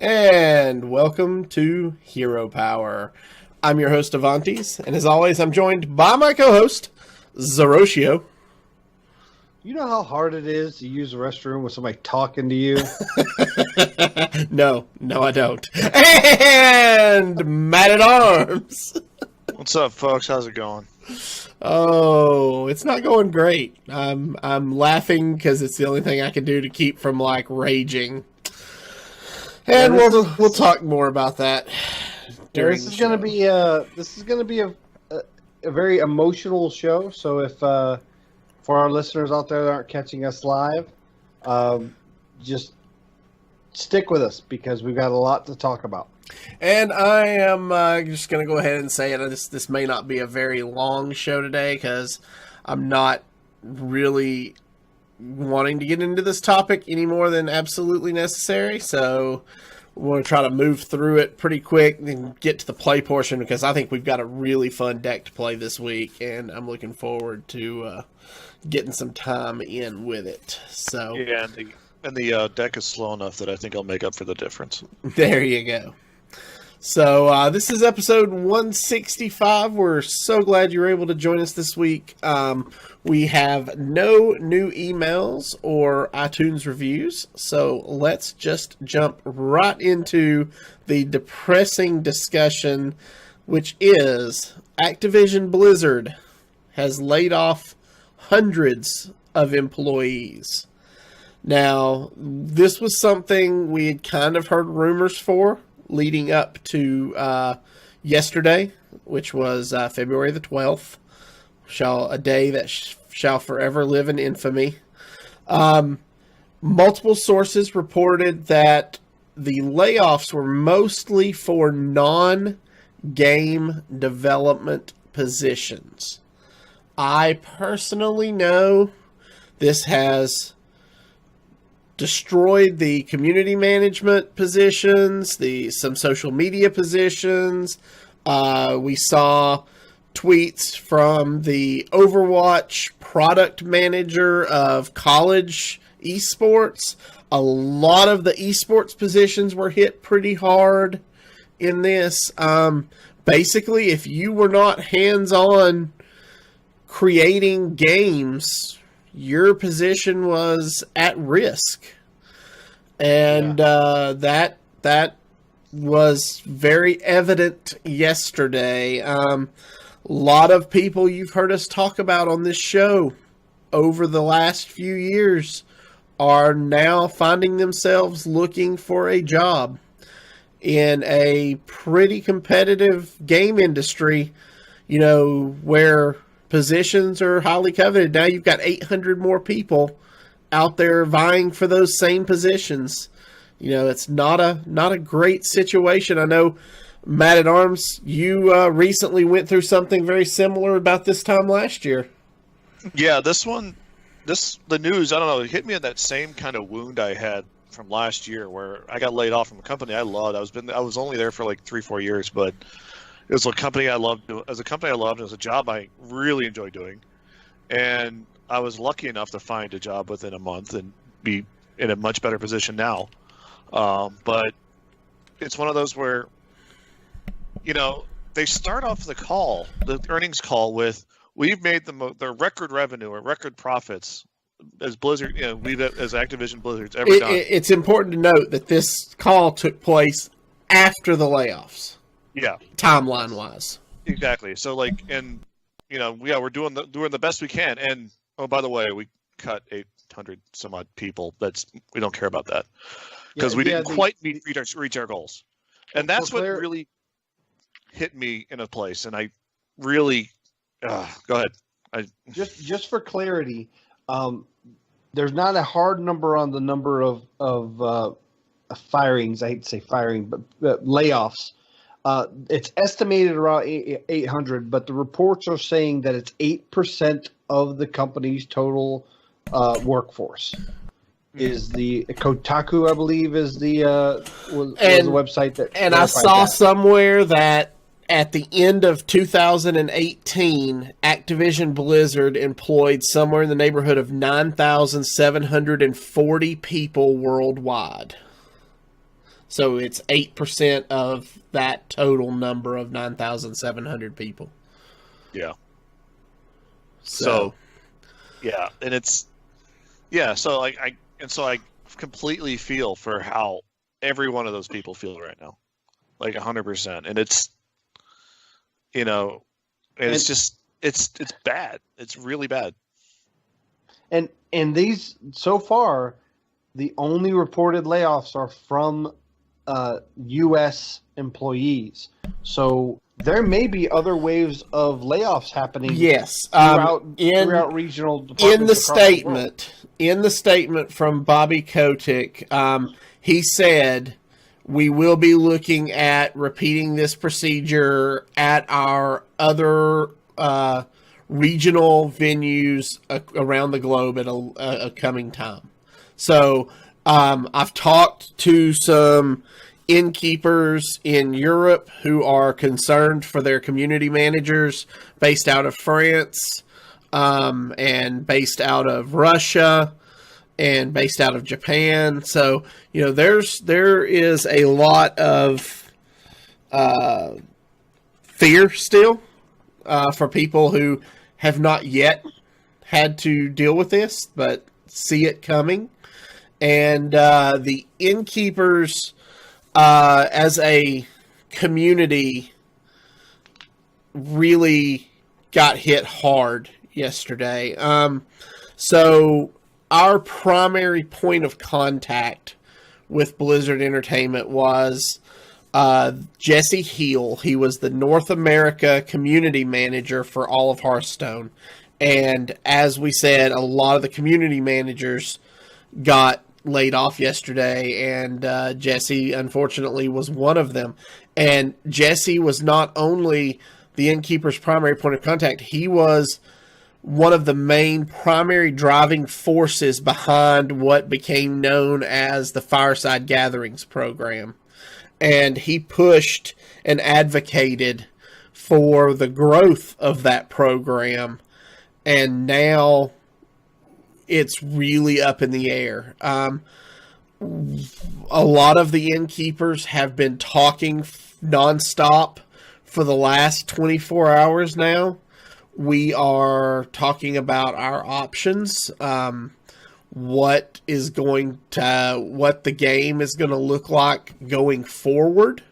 And welcome to Hero Power. I'm your host, Avantes, and as always, I'm joined by my co-host, Zeroshio. You know how hard it is to use the restroom with somebody talking to you? No, I don't. And Matt at Arms. What's up, folks? How's it going? Oh, it's not going great. I'm laughing because it's the only thing I can do to keep from raging. And we'll talk more about that. This is going to be a very emotional show. So if for our listeners out there that aren't catching us live, just stick with us because we've got a lot to talk about. And I am just going to go ahead and say it. This may not be a very long show today because I'm not really wanting to get into this topic any more than absolutely necessary. So we're going to try to move through it pretty quick and get to the play portion because I think we've got a really fun deck to play this week. And I'm looking forward to getting some time in with it. So yeah, and the deck is slow enough that I think I'll make up for the difference. There you go. So this is episode 165. We're so glad you were able to join us this week. We have no new emails or iTunes reviews, so let's just jump right into the depressing discussion, which is Activision Blizzard has laid off hundreds of employees. Now, this was something we had kind of heard rumors for leading up to yesterday, which was February the 12th, a day that shall forever live in infamy. Multiple sources reported that the layoffs were mostly for non-game development positions. I personally know this has destroyed the community management positions, some social media positions. We saw tweets from the Overwatch product manager of college esports. A lot of the esports positions were hit pretty hard in this. Basically, if you were not hands-on creating games, your position was at risk. And that was very evident yesterday. A lot of people you've heard us talk about on this show over the last few years are now finding themselves looking for a job in a pretty competitive game industry, where positions are highly coveted. Now you've got 800 more people out there vying for those same positions. It's not a great situation. I know, Matt at Arms, you recently went through something very similar about this time last year. Yeah, the news, I don't know, it hit me in that same kind of wound I had from last year where I got laid off from a company I loved. I was only there for like 3-4 years, but it was a company I loved. It was a job I really enjoyed doing. And I was lucky enough to find a job within a month and be in a much better position now. But it's one of those where, they start off the earnings call with, we've made the record revenue or record profits as Blizzard, as Activision Blizzard's ever done. It's important to note that this call took place after the layoffs. Yeah. Timeline wise. Exactly. So we're doing the best we can. And oh, by the way, we cut 800 some odd people. We don't care about that because we didn't quite reach our goals. And that's what really hit me in a place. And I really, go ahead. Just for clarity, there's not a hard number on the number of firings. I hate to say firing, but layoffs. It's estimated around 800, but the reports are saying that it's 8% of the company's total workforce. Is the Kotaku, I believe, is the was the website that. And I saw somewhere that at the end of 2018, Activision Blizzard employed somewhere in the neighborhood of 9,740 people worldwide. So it's 8% of that total number of 9,700 people. Yeah. So yeah, and it's so I completely feel for how every one of those people feel right now, like 100%, and it's and it's just it's bad. It's really bad. And these so far, the only reported layoffs are from U.S. employees. So there may be other waves of layoffs happening. Yes, throughout regional departments in the statement from Bobby Kotick, he said, we will be looking at repeating this procedure at our other regional venues around the globe at a coming time. So I've talked to some innkeepers in Europe who are concerned for their community managers based out of France and based out of Russia and based out of Japan. So, there is a lot of fear still for people who have not yet had to deal with this, but see it coming. And the innkeepers, as a community, really got hit hard yesterday. So our primary point of contact with Blizzard Entertainment was Jesse Heel. He was the North America community manager for all of Hearthstone. And as we said, a lot of the community managers got laid off yesterday, and Jesse, unfortunately, was one of them. And Jesse was not only the innkeeper's primary point of contact, he was one of the main primary driving forces behind what became known as the Fireside Gatherings program. And he pushed and advocated for the growth of that program. And now it's really up in the air. A lot of the innkeepers have been talking nonstop for the last 24 hours now. We are talking about our options, what the game is going to look like going forward.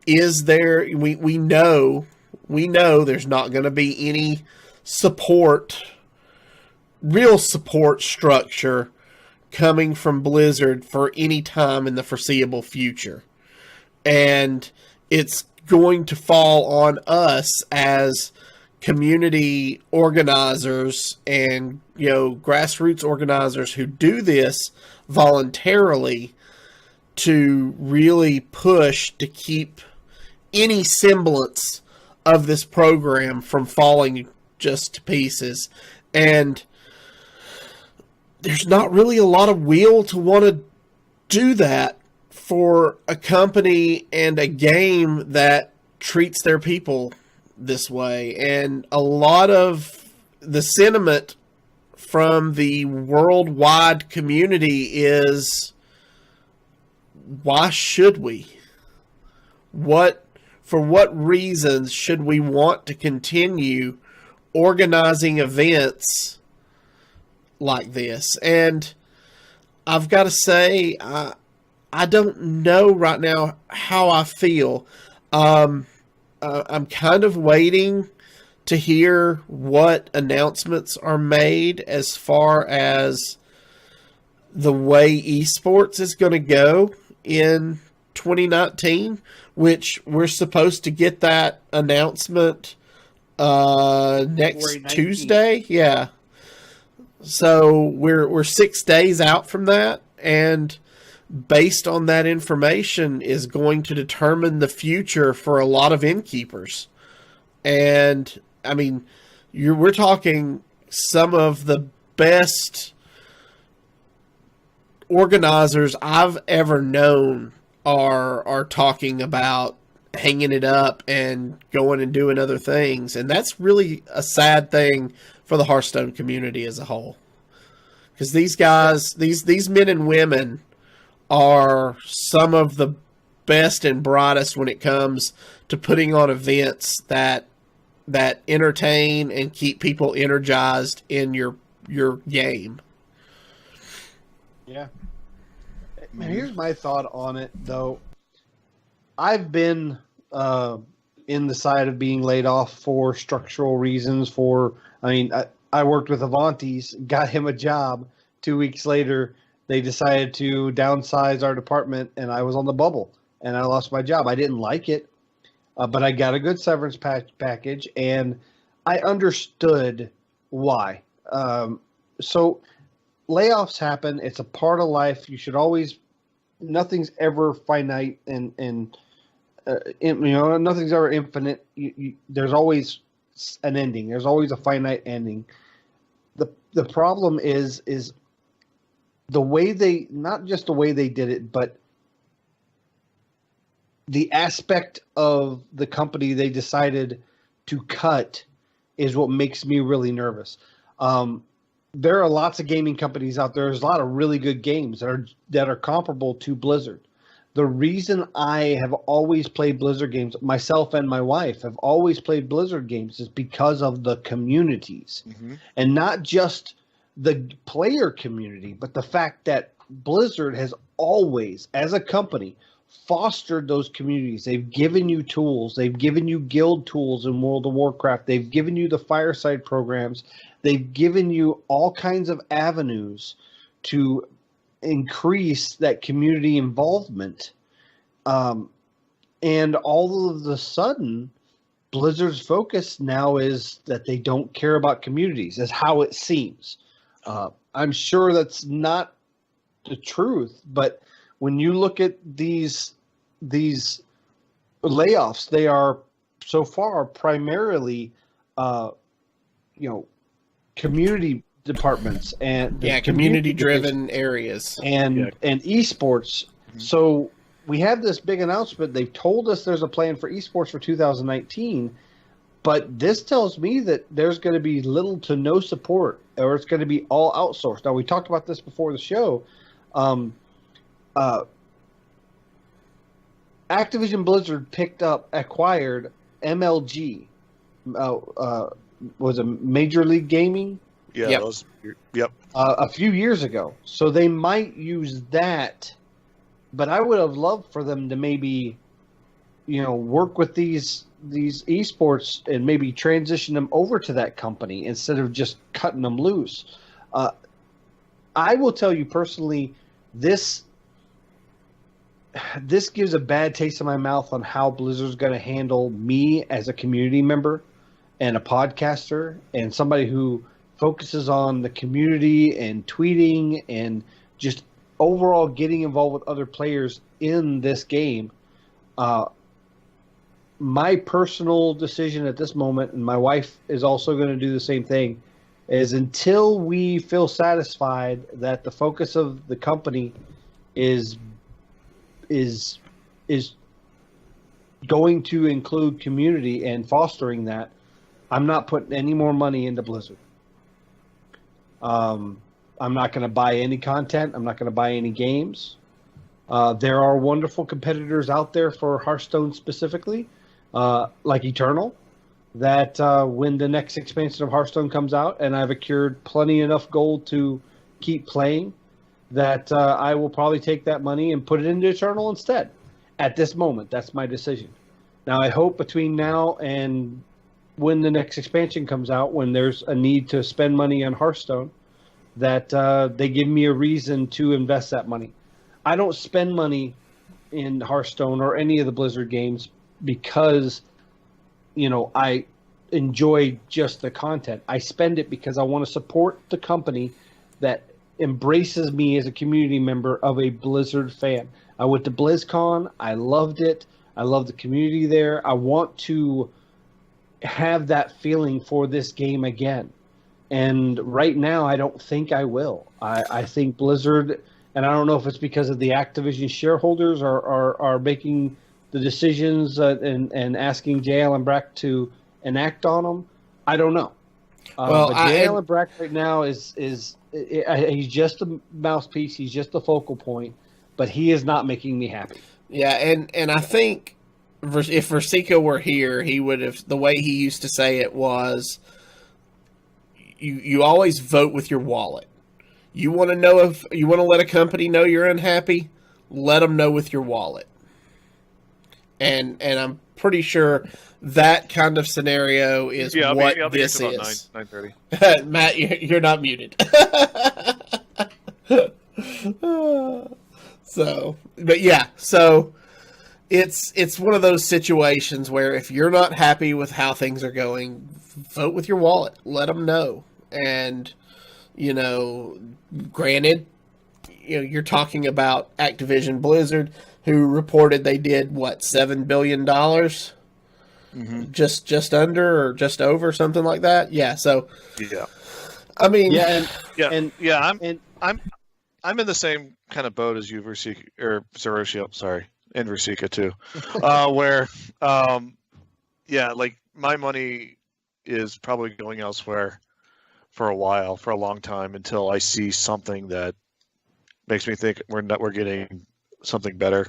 Is there? We know there's not going to be any real support structure coming from Blizzard for any time in the foreseeable future. And it's going to fall on us as community organizers and grassroots organizers who do this voluntarily to really push to keep any semblance of this program from falling just to pieces. And there's not really a lot of will to want to do that for a company and a game that treats their people this way. And a lot of the sentiment from the worldwide community is, why should we? For what reasons should we want to continue organizing events like this? And I've got to say, I don't know right now how I feel. I'm kind of waiting to hear what announcements are made as far as the way esports is going to go in 2019, which we're supposed to get that announcement next Tuesday. Yeah. So we're 6 days out from that, and based on that information is going to determine the future for a lot of innkeepers. And I mean, we're talking some of the best organizers I've ever known are talking about hanging it up and going and doing other things. And that's really a sad thing for the Hearthstone community as a whole. Because these guys, these men and women are some of the best and brightest when it comes to putting on events that entertain and keep people energized in your game. Yeah. And here's my thought on it, though. I've been in the side of being laid off for structural reasons. I worked with Avantes, got him a job. 2 weeks later, they decided to downsize our department, and I was on the bubble, and I lost my job. I didn't like it, but I got a good severance package, and I understood why. So layoffs happen. It's a part of life. You should always – nothing's ever finite, and nothing's ever infinite. There's always an ending. There's always a finite ending. The problem is the way they, not just the way they did it, but the aspect of the company they decided to cut is what makes me really nervous. There are lots of gaming companies out there. There's a lot of really good games that are comparable to Blizzard. The reason I have always played Blizzard games, myself and my wife have always played Blizzard games, is because of the communities. Mm-hmm. And not just the player community, but the fact that Blizzard has always, as a company, fostered those communities. They've given you tools. They've given you guild tools in World of Warcraft. They've given you the fireside programs. They've given you all kinds of avenues to increase that community involvement. And all of a sudden, Blizzard's focus now is that they don't care about communities, is how it seems. I'm sure that's not the truth, but when you look at these layoffs, they are so far primarily, community departments and community-driven areas and esports. Mm-hmm. So we have this big announcement. They've told us there's a plan for esports for 2019, but this tells me that there's going to be little to no support, or it's going to be all outsourced. Now, we talked about this before the show. Activision Blizzard acquired MLG. Was it Major League Gaming? Yeah. Yep. Yep. A few years ago. So they might use that, but I would have loved for them to maybe, work with these esports and maybe transition them over to that company instead of just cutting them loose. I will tell you personally, this gives a bad taste in my mouth on how Blizzard's going to handle me as a community member and a podcaster and somebody who focuses on the community and tweeting and just overall getting involved with other players in this game. My personal decision at this moment, and my wife is also going to do the same thing, is until we feel satisfied that the focus of the company is going to include community and fostering that, I'm not putting any more money into Blizzard. I'm not going to buy any content. I'm not going to buy any games. There are wonderful competitors out there for Hearthstone specifically, like Eternal, that when the next expansion of Hearthstone comes out and I've accrued plenty enough gold to keep playing, that I will probably take that money and put it into Eternal instead. At this moment, that's my decision. Now, I hope between now and when the next expansion comes out, when there's a need to spend money on Hearthstone, that they give me a reason to invest that money. I don't spend money in Hearthstone or any of the Blizzard games because, I enjoy just the content. I spend it because I want to support the company that embraces me as a community member of a Blizzard fan. I went to BlizzCon. I loved it. I love the community there. I want to have that feeling for this game again. And right now, I don't think I will. I think Blizzard, and I don't know if it's because of the Activision shareholders are making the decisions and asking J. Allen Brack to enact on them. I don't know. But J. Allen Brack right now is he's just a mouthpiece. He's just the focal point. but he is not making me happy. Yeah, and I think if Versika were here, he would have, the way he used to say it was, you always vote with your wallet. You want to know if you want to let a company know you're unhappy, let them know with your wallet. And I'm pretty sure that kind of scenario is what I'll be this about is. 9:30. Matt, you're not muted. So it's one of those situations where if you're not happy with how things are going, vote with your wallet. Let them know. And, granted, you're talking about Activision Blizzard, who reported they did, $7 billion? Mm-hmm. Just under or just over, something like that. Yeah. So, Yeah. I mean, I'm in the same kind of boat as you, Versika, or Zeroshi, sorry, and Versika too, where, like my money is probably going elsewhere for a long time, until I see something that makes me think we're getting something better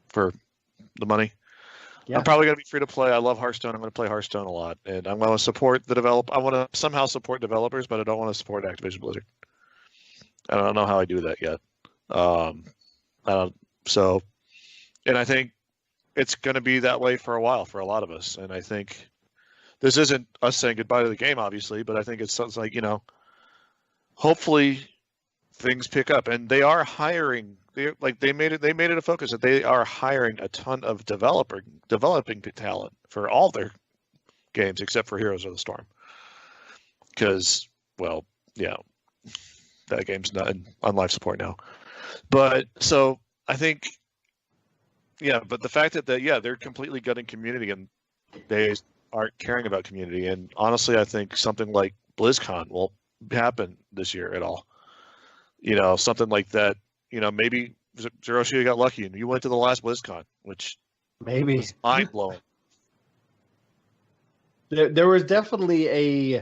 for the money. Yeah. I'm probably going to be free to play. I love Hearthstone. I'm going to play Hearthstone a lot, and I'm going to support the I want to somehow support developers, but I don't want to support Activision Blizzard. I don't know how I do that yet. And I think it's going to be that way for a while for a lot of us. And I think this isn't us saying goodbye to the game, obviously, but I think it's something like, hopefully things pick up, and they are hiring. They made it a focus that they are hiring a ton of developing talent for all their games except for Heroes of the Storm, because that game's not on live support now. But so I think, but the fact that they're completely gutting community and they aren't caring about community, and honestly, I think something like BlizzCon won't happen this year at all. Something like that. Maybe Zeroshi got lucky and you went to the last BlizzCon, which maybe was mind blowing. There was definitely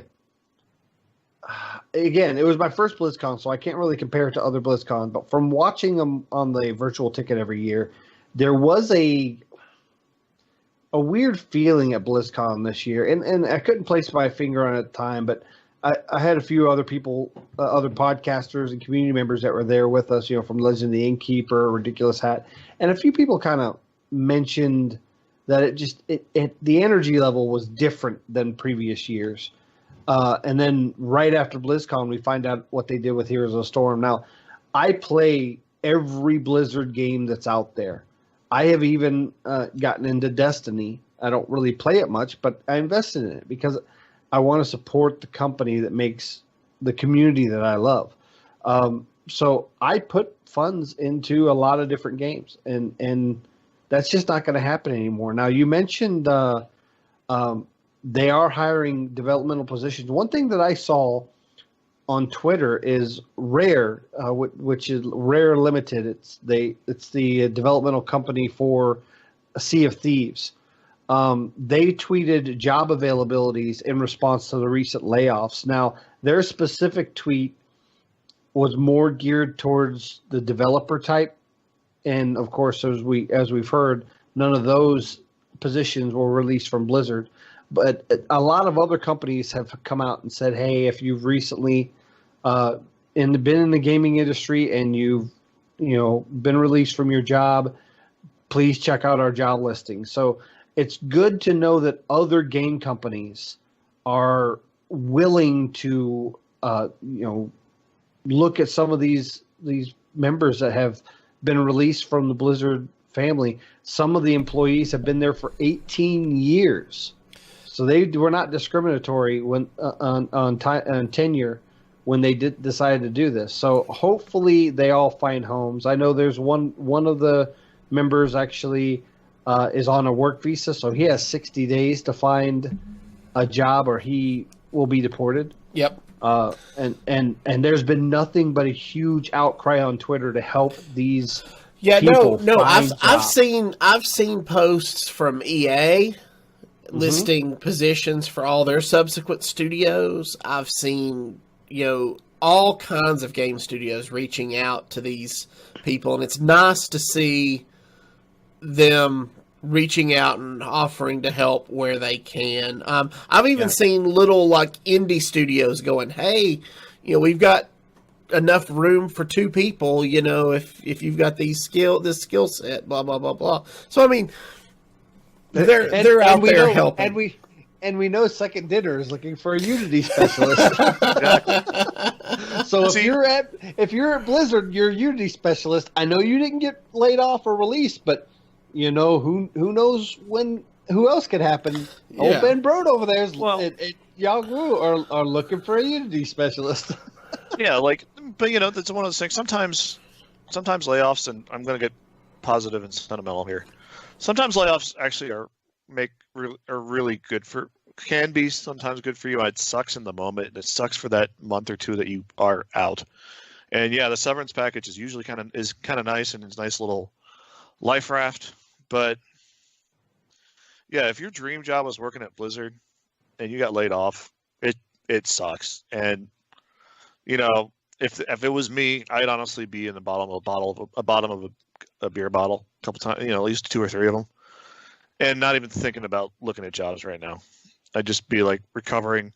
again, it was my first BlizzCon, so I can't really compare it to other BlizzCon, but from watching them on the virtual ticket every year, there was a weird feeling at BlizzCon this year, and I couldn't place my finger on it at the time, but I had a few other people, other podcasters and community members that were there with us, from Legend of the Innkeeper, Ridiculous Hat, and a few people kind of mentioned that the energy level was different than previous years. And then right after BlizzCon, we find out what they did with Heroes of the Storm. Now, I play every Blizzard game that's out there. I have even gotten into Destiny. I don't really play it much, but I invested in it because I want to support the company that makes the community that I love. So I put funds into a lot of different games, and that's just not going to happen anymore. Now, you mentioned they are hiring developmental positions. One thing that I saw on Twitter is Rare, which is Rare Limited. It's the developmental company for Sea of Thieves. They tweeted job availabilities in response to the recent layoffs. Now, their specific tweet was more geared towards the developer type, and of course, as we've heard, none of those positions were released from Blizzard. But a lot of other companies have come out and said, "Hey, if you've recently been in the gaming industry and you've been released from your job, please check out our job listing." So it's good to know that other game companies are willing to look at some of these members that have been released from the Blizzard family. Some of the employees have been there for 18 years. So they were not discriminatory when on tenure when they decided to do this. So hopefully they all find homes. I know there's one of the members actually is on a work visa, so he has 60 days to find a job or he will be deported. Yep. And there's been nothing but a huge outcry on Twitter to help these. Yeah, people no. find I've jobs. seen posts from EA listing positions for all their subsequent studios. I've seen all kinds of game studios reaching out to these people, and it's nice to see them reaching out and offering to help where they can. I've even seen little like indie studios going, "Hey, we've got enough room for 2 people. If you've got this skill set, blah blah blah blah." So I mean, they're out there helping. And we know Second Dinner is looking for a Unity specialist. So if you're at Blizzard, you're a Unity specialist. I know you didn't get laid off or released, but who knows who else could happen? Yeah. Old Ben Brode over there at Yahoo are looking for a Unity specialist. Yeah, but that's one of those things. Sometimes layoffs, and I'm going to get positive and sentimental here. Sometimes layoffs actually are really good can be sometimes good for you. It sucks in the moment, and it sucks for that month or 2 that you are out. And yeah, the severance package is usually kind of nice, and it's a nice little life raft. But yeah, if your dream job was working at Blizzard and you got laid off, it sucks. And if it was me, I'd honestly be in the bottom of a beer bottle a couple times, at least 2 or 3 of them. And not even thinking about looking at jobs right now. I'd just be like recovering,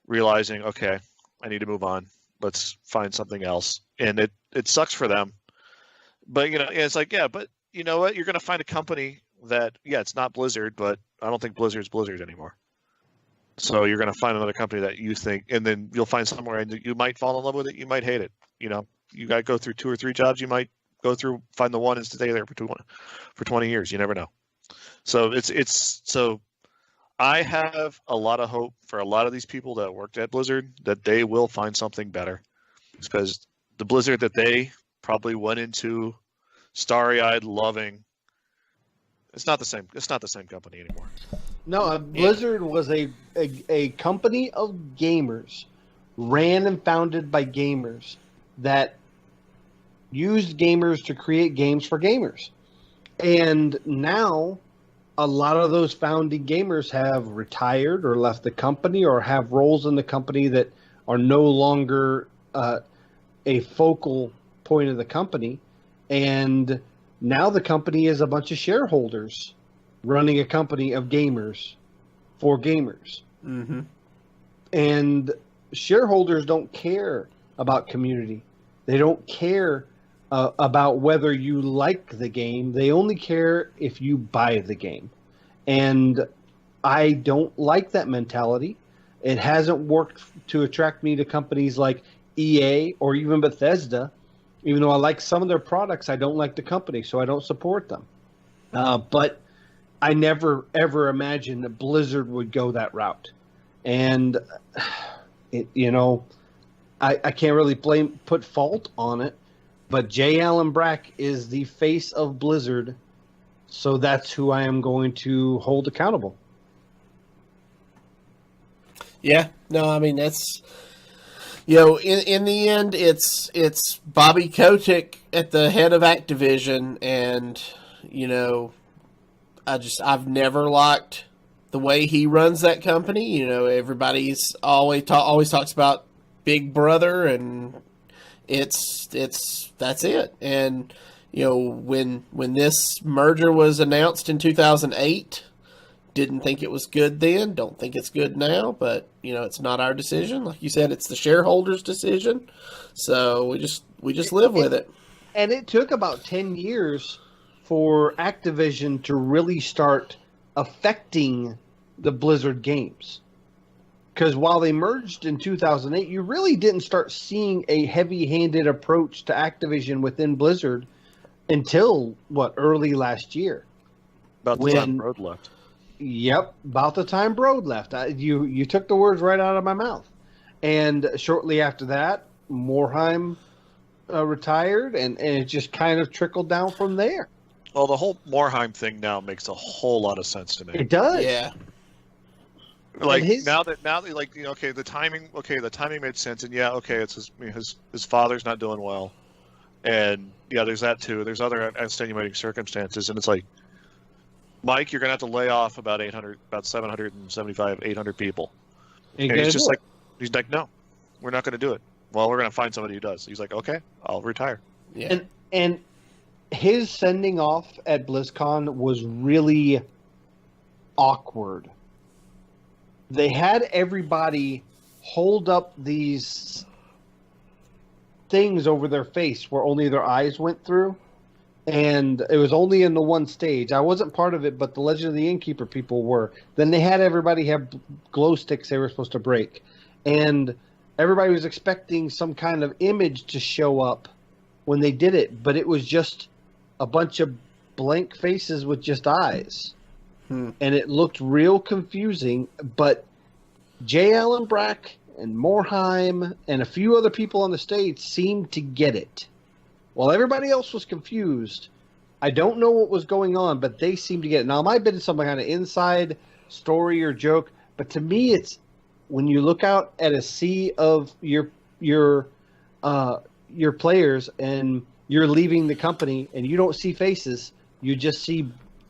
realizing, okay, I need to move on. Let's find something else. And it sucks for them. But, it's like, yeah, but you know what? You're going to find a company that, it's not Blizzard, but I don't think Blizzard's Blizzard anymore. So you're going to find another company that you think, and then you'll find somewhere and you might fall in love with it. You might hate it. You got to go through 2 or 3 jobs. You might go through, find the one and stay there for 20 years. You never know. So so I have a lot of hope for a lot of these people that worked at Blizzard that they will find something better, because the Blizzard that they probably went into starry-eyed loving, it's not the same company anymore. No, Blizzard was a company of gamers, ran and founded by gamers that used gamers to create games for gamers. And now a lot of those founding gamers have retired or left the company or have roles in the company that are no longer a focal point of the company. And now the company is a bunch of shareholders running a company of gamers for gamers. Mm-hmm. And shareholders don't care about community. They don't care about whether you like the game. They only care if you buy the game. And I don't like that mentality. It hasn't worked to attract me to companies like EA or even Bethesda. Even though I like some of their products, I don't like the company, so I don't support them. But I never, ever imagined that Blizzard would go that route. And, I can't really put fault on it. But J. Allen Brack is the face of Blizzard, so that's who I am going to hold accountable. Yeah, no, I mean, that's, in the end, it's Bobby Kotick at the head of Activision, and, I've never liked the way he runs that company. Everybody's always talks about Big Brother, and that's it. And when this merger was announced in 2008, didn't think it was good then, don't think it's good now, but it's not our decision. Like you said, it's the shareholders' decision. So we just live with it. And it took about 10 years for Activision to really start affecting the Blizzard games. Because while they merged in 2008, you really didn't start seeing a heavy-handed approach to Activision within Blizzard until, early last year. About the time Brode left. Yep, about the time Brode left. You took the words right out of my mouth. And shortly after that, Morhaime retired, and it just kind of trickled down from there. Well, the whole Morhaime thing now makes a whole lot of sense to me. It does. Yeah. Like now that the timing made sense, and it's his father's not doing well, and there's that too. There's other extenuating circumstances, and it's like, Mike, you're gonna have to lay off about 775, 800 people. And he's like, no, we're not gonna do it. Well, we're gonna find somebody who does. He's like, okay, I'll retire. Yeah. And his sending off at BlizzCon was really awkward. They had everybody hold up these things over their face where only their eyes went through, and it was only in the one stage. I wasn't part of it, but the Legend of the Innkeeper people were. Then they had everybody have glow sticks they were supposed to break, and everybody was expecting some kind of image to show up when they did it, but it was just a bunch of blank faces with just eyes. And it looked real confusing, but J. Allen Brack and Morheim and a few other people on the stage seemed to get it. While everybody else was confused, I don't know what was going on, but they seemed to get it. Now, it might have been some kind of inside story or joke, but to me, it's when you look out at a sea of your players and you're leaving the company and you don't see faces, you just see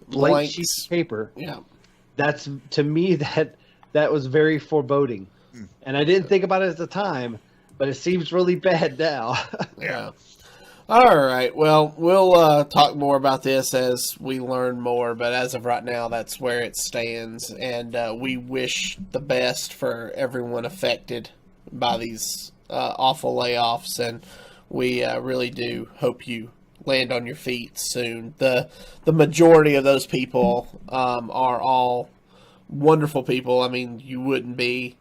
blank sheets of paper. Yeah, that's, to me, that was very foreboding. And I didn't think about it at the time, but it seems really bad now. Yeah. All right. Well, we'll talk more about this as we learn more, but as of right now, that's where it stands. And we wish the best for everyone affected by these awful layoffs, and we really do hope you land on your feet soon. The majority of those people are all wonderful people. I mean, you wouldn't be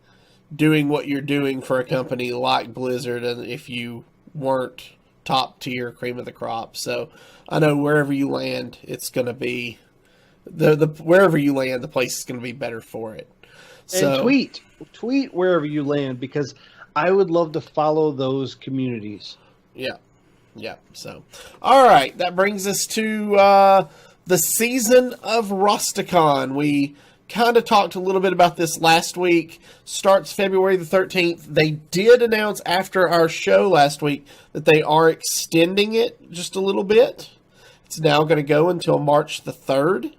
doing what you're doing for a company like Blizzard if you weren't top tier, cream of the crop. So I know wherever you land, it's going to be wherever you land, the place is going to be better for it. So, and tweet wherever you land, because I would love to follow those communities. Yeah. So, all right, that brings us to the season of Rastakhan. We kind of talked a little bit about this last week. Starts February the 13th. They did announce after our show last week that they are extending it just a little bit. It's now going to go until March the 3rd.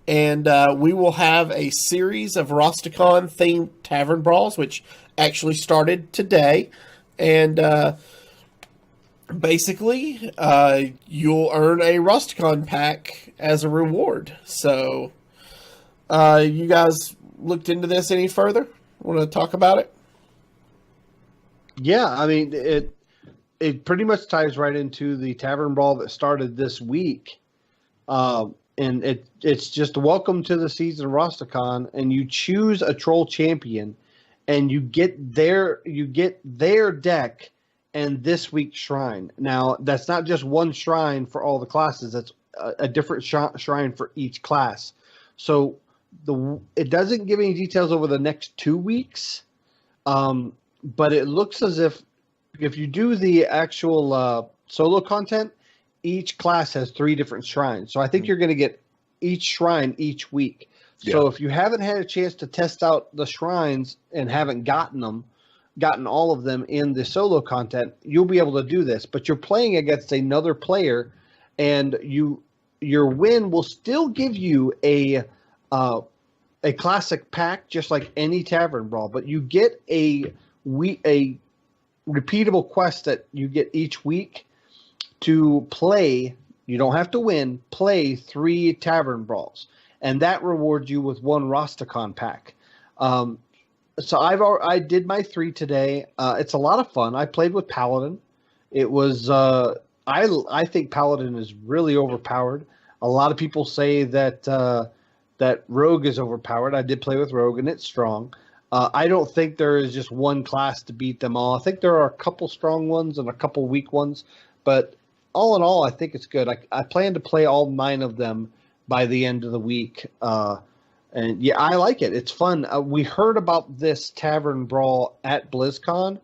And we will have a series of Rastakhan themed tavern brawls, which actually started today. And basically, you'll earn a Rastakhan pack as a reward. So, you guys looked into this any further? Want to talk about it? Yeah, I mean, it pretty much ties right into the tavern brawl that started this week. And it's just welcome to the season of Rastakhan, and you choose a troll champion, and you get their deck and this week's shrine. Now, that's not just one shrine for all the classes. That's a different shrine for each class. So it doesn't give any details over the next 2 weeks, but it looks as if you do the actual solo content, each class has 3 different shrines. So I think you're going to get each shrine each week. Yeah. So if you haven't had a chance to test out the shrines and haven't gotten all of them in the solo content, you'll be able to do this. But you're playing against another player, and your win will still give you a classic pack, just like any tavern brawl, but you get a repeatable quest that you get each week to play. You don't have to win. Play 3 tavern brawls, and that rewards you with 1 Rastakhan pack. So I did my 3 today. It's a lot of fun. I played with Paladin. It was I think Paladin is really overpowered. A lot of people say that Rogue is overpowered. I did play with Rogue, and it's strong. I don't think there is just one class to beat them all. I think there are a couple strong ones and a couple weak ones, but all in all, I think it's good. I plan to play all 9 of them by the end of the week. And yeah, I like it. It's fun. We heard about this tavern brawl at BlizzCon,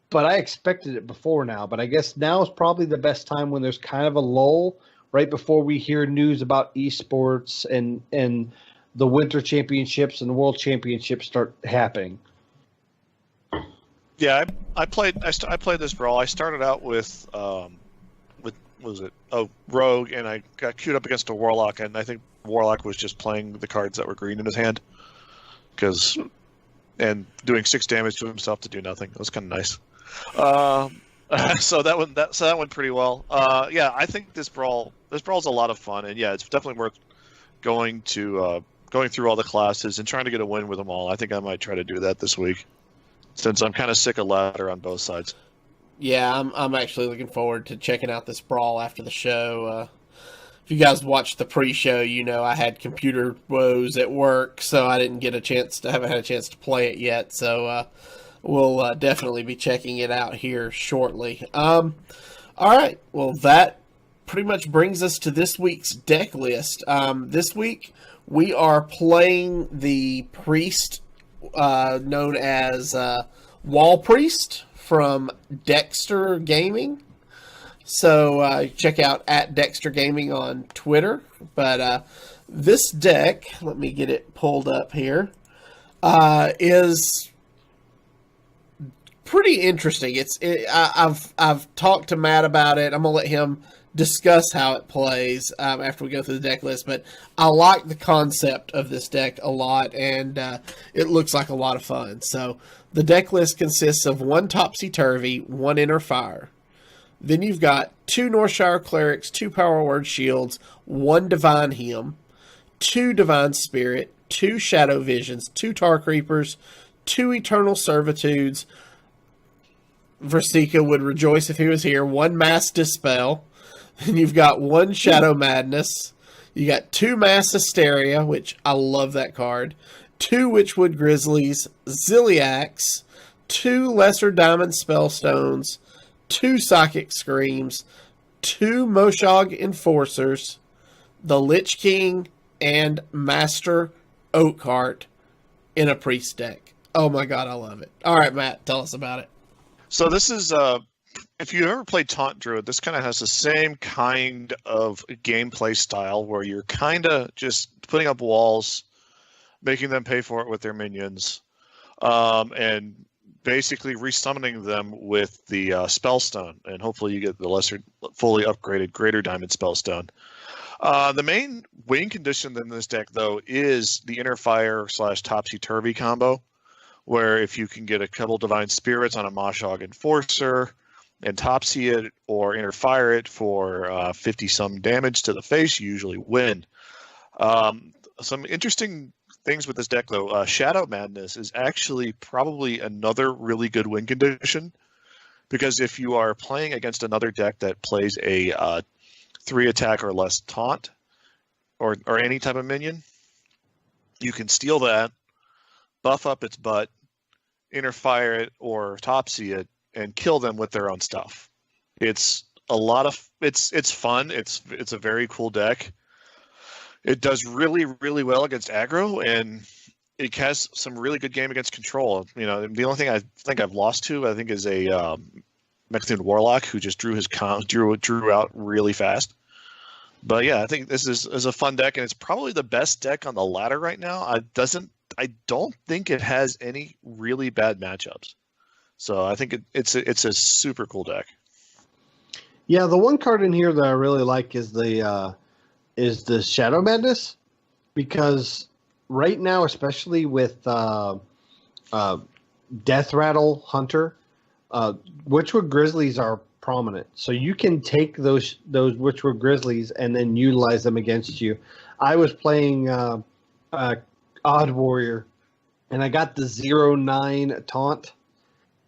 but I expected it before now. But I guess now is probably the best time when there's kind of a lull right before we hear news about esports and the Winter Championships and the World Championships start happening. Yeah, I played this brawl. I started out with Rogue, and I got queued up against a Warlock, and I think Warlock was just playing the cards that were green in his hand, and doing 6 damage to himself to do nothing. It was kind of nice. So that went pretty well. Yeah, I think this brawl's a lot of fun, and yeah, it's definitely worth going through all the classes and trying to get a win with them all. I think I might try to do that this week, since I'm kind of sick of ladder on both sides. Yeah, I'm actually looking forward to checking out this brawl after the show. If you guys watched the pre-show, you know I had computer woes at work, so I haven't had a chance to play it yet. So we'll definitely be checking it out here shortly. All right, well that pretty much brings us to this week's deck list. This week we are playing the priest known as Wall Priest from Dexter Gaming. So check out at Dexter Gaming on Twitter. But this deck, let me get it pulled up here, is pretty interesting. I've talked to Matt about it. I'm gonna let him discuss how it plays after we go through the deck list. But I like the concept of this deck a lot, and it looks like a lot of fun. So the deck list consists of 1 Topsy-Turvy, 1 Inner Fire. Then you've got 2 Northshire Clerics, 2 Power Word Shields, 1 Divine Hymn, 2 Divine Spirit, 2 Shadow Visions, 2 Tar Creepers, 2 Eternal Servitudes. Rastakhan would rejoice if he was here. 1 Mass Dispel. Then you've got 1 Shadow Madness. You got 2 Mass Hysteria, which I love that card. 2 Witchwood Grizzlies, Ziliax, 2 Lesser Diamond Spellstones, 2 Psychic Screams, 2 Moshog Enforcers, the Lich King, and Master Oakheart in a priest deck. Oh my god, I love it. All right, Matt, tell us about it. So this is, if you ever played Taunt Druid, this kind of has the same kind of gameplay style where you're kind of just putting up walls, making them pay for it with their minions, and basically resummoning them with the Spellstone, and hopefully you get the lesser, fully upgraded Greater Diamond Spellstone. The main win condition in this deck, though, is the Inner Fire / Topsy-Turvy combo, where if you can get a couple Divine Spirits on a Moshog Enforcer and Topsy it or Inner Fire it for 50-some damage to the face, you usually win. Some interesting things with this deck, though. Shadow Madness is actually probably another really good win condition, because if you are playing against another deck that plays a 3 attack or less taunt or any type of minion, you can steal that, buff up its butt, Inner Fire it or Topsy it, and kill them with their own stuff. It's a lot of it's fun. It's a very cool deck. It does really, really well against aggro, and it has some really good game against control. You know, the only thing I think I've lost to, I think, is a Mechanoid Warlock who just drew out really fast. But yeah, I think this is a fun deck, and it's probably the best deck on the ladder right now. I don't think it has any really bad matchups. So I think it's a super cool deck. Yeah, the one card in here that I really like is the Shadow Madness, because right now, especially with Death Rattle Hunter, Witchwood Grizzlies are prominent. So you can take those Witchwood Grizzlies and then utilize them against you. I was playing Odd Warrior, and I got the 0-9 taunt,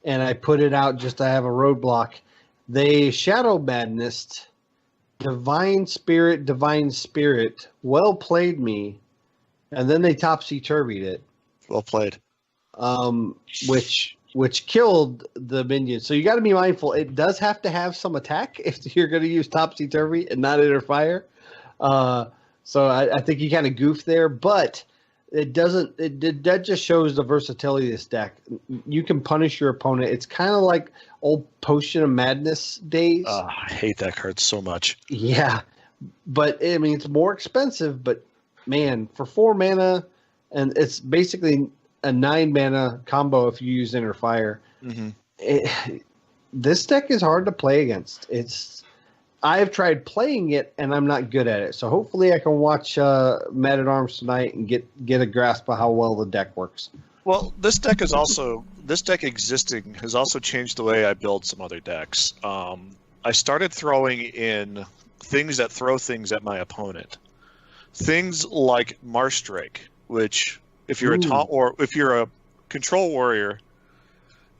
and I put it out just to have a roadblock. They Shadow Madness, Divine Spirit, well played me, and then they Topsy-Turvied it. Well played. Which killed the minion. So you got to be mindful. It does have to have some attack if you're going to use Topsy-Turvy and not Inner Fire. So I think you kind of goof there, but it doesn't. That just shows the versatility of this deck. You can punish your opponent. It's kind of like old Potion of Madness days. I hate that card so much. Yeah, but I mean it's more expensive. But man, for 4 mana, and it's basically a 9 mana combo if you use Inner Fire. Mm-hmm. This deck is hard to play against. I've tried playing it, and I'm not good at it. So hopefully I can watch Man at Arms tonight and get a grasp of how well the deck works. Well, this deck existing has also changed the way I build some other decks. I started throwing in things that throw things at my opponent. Things like Marstrake, which if you're if you're a control warrior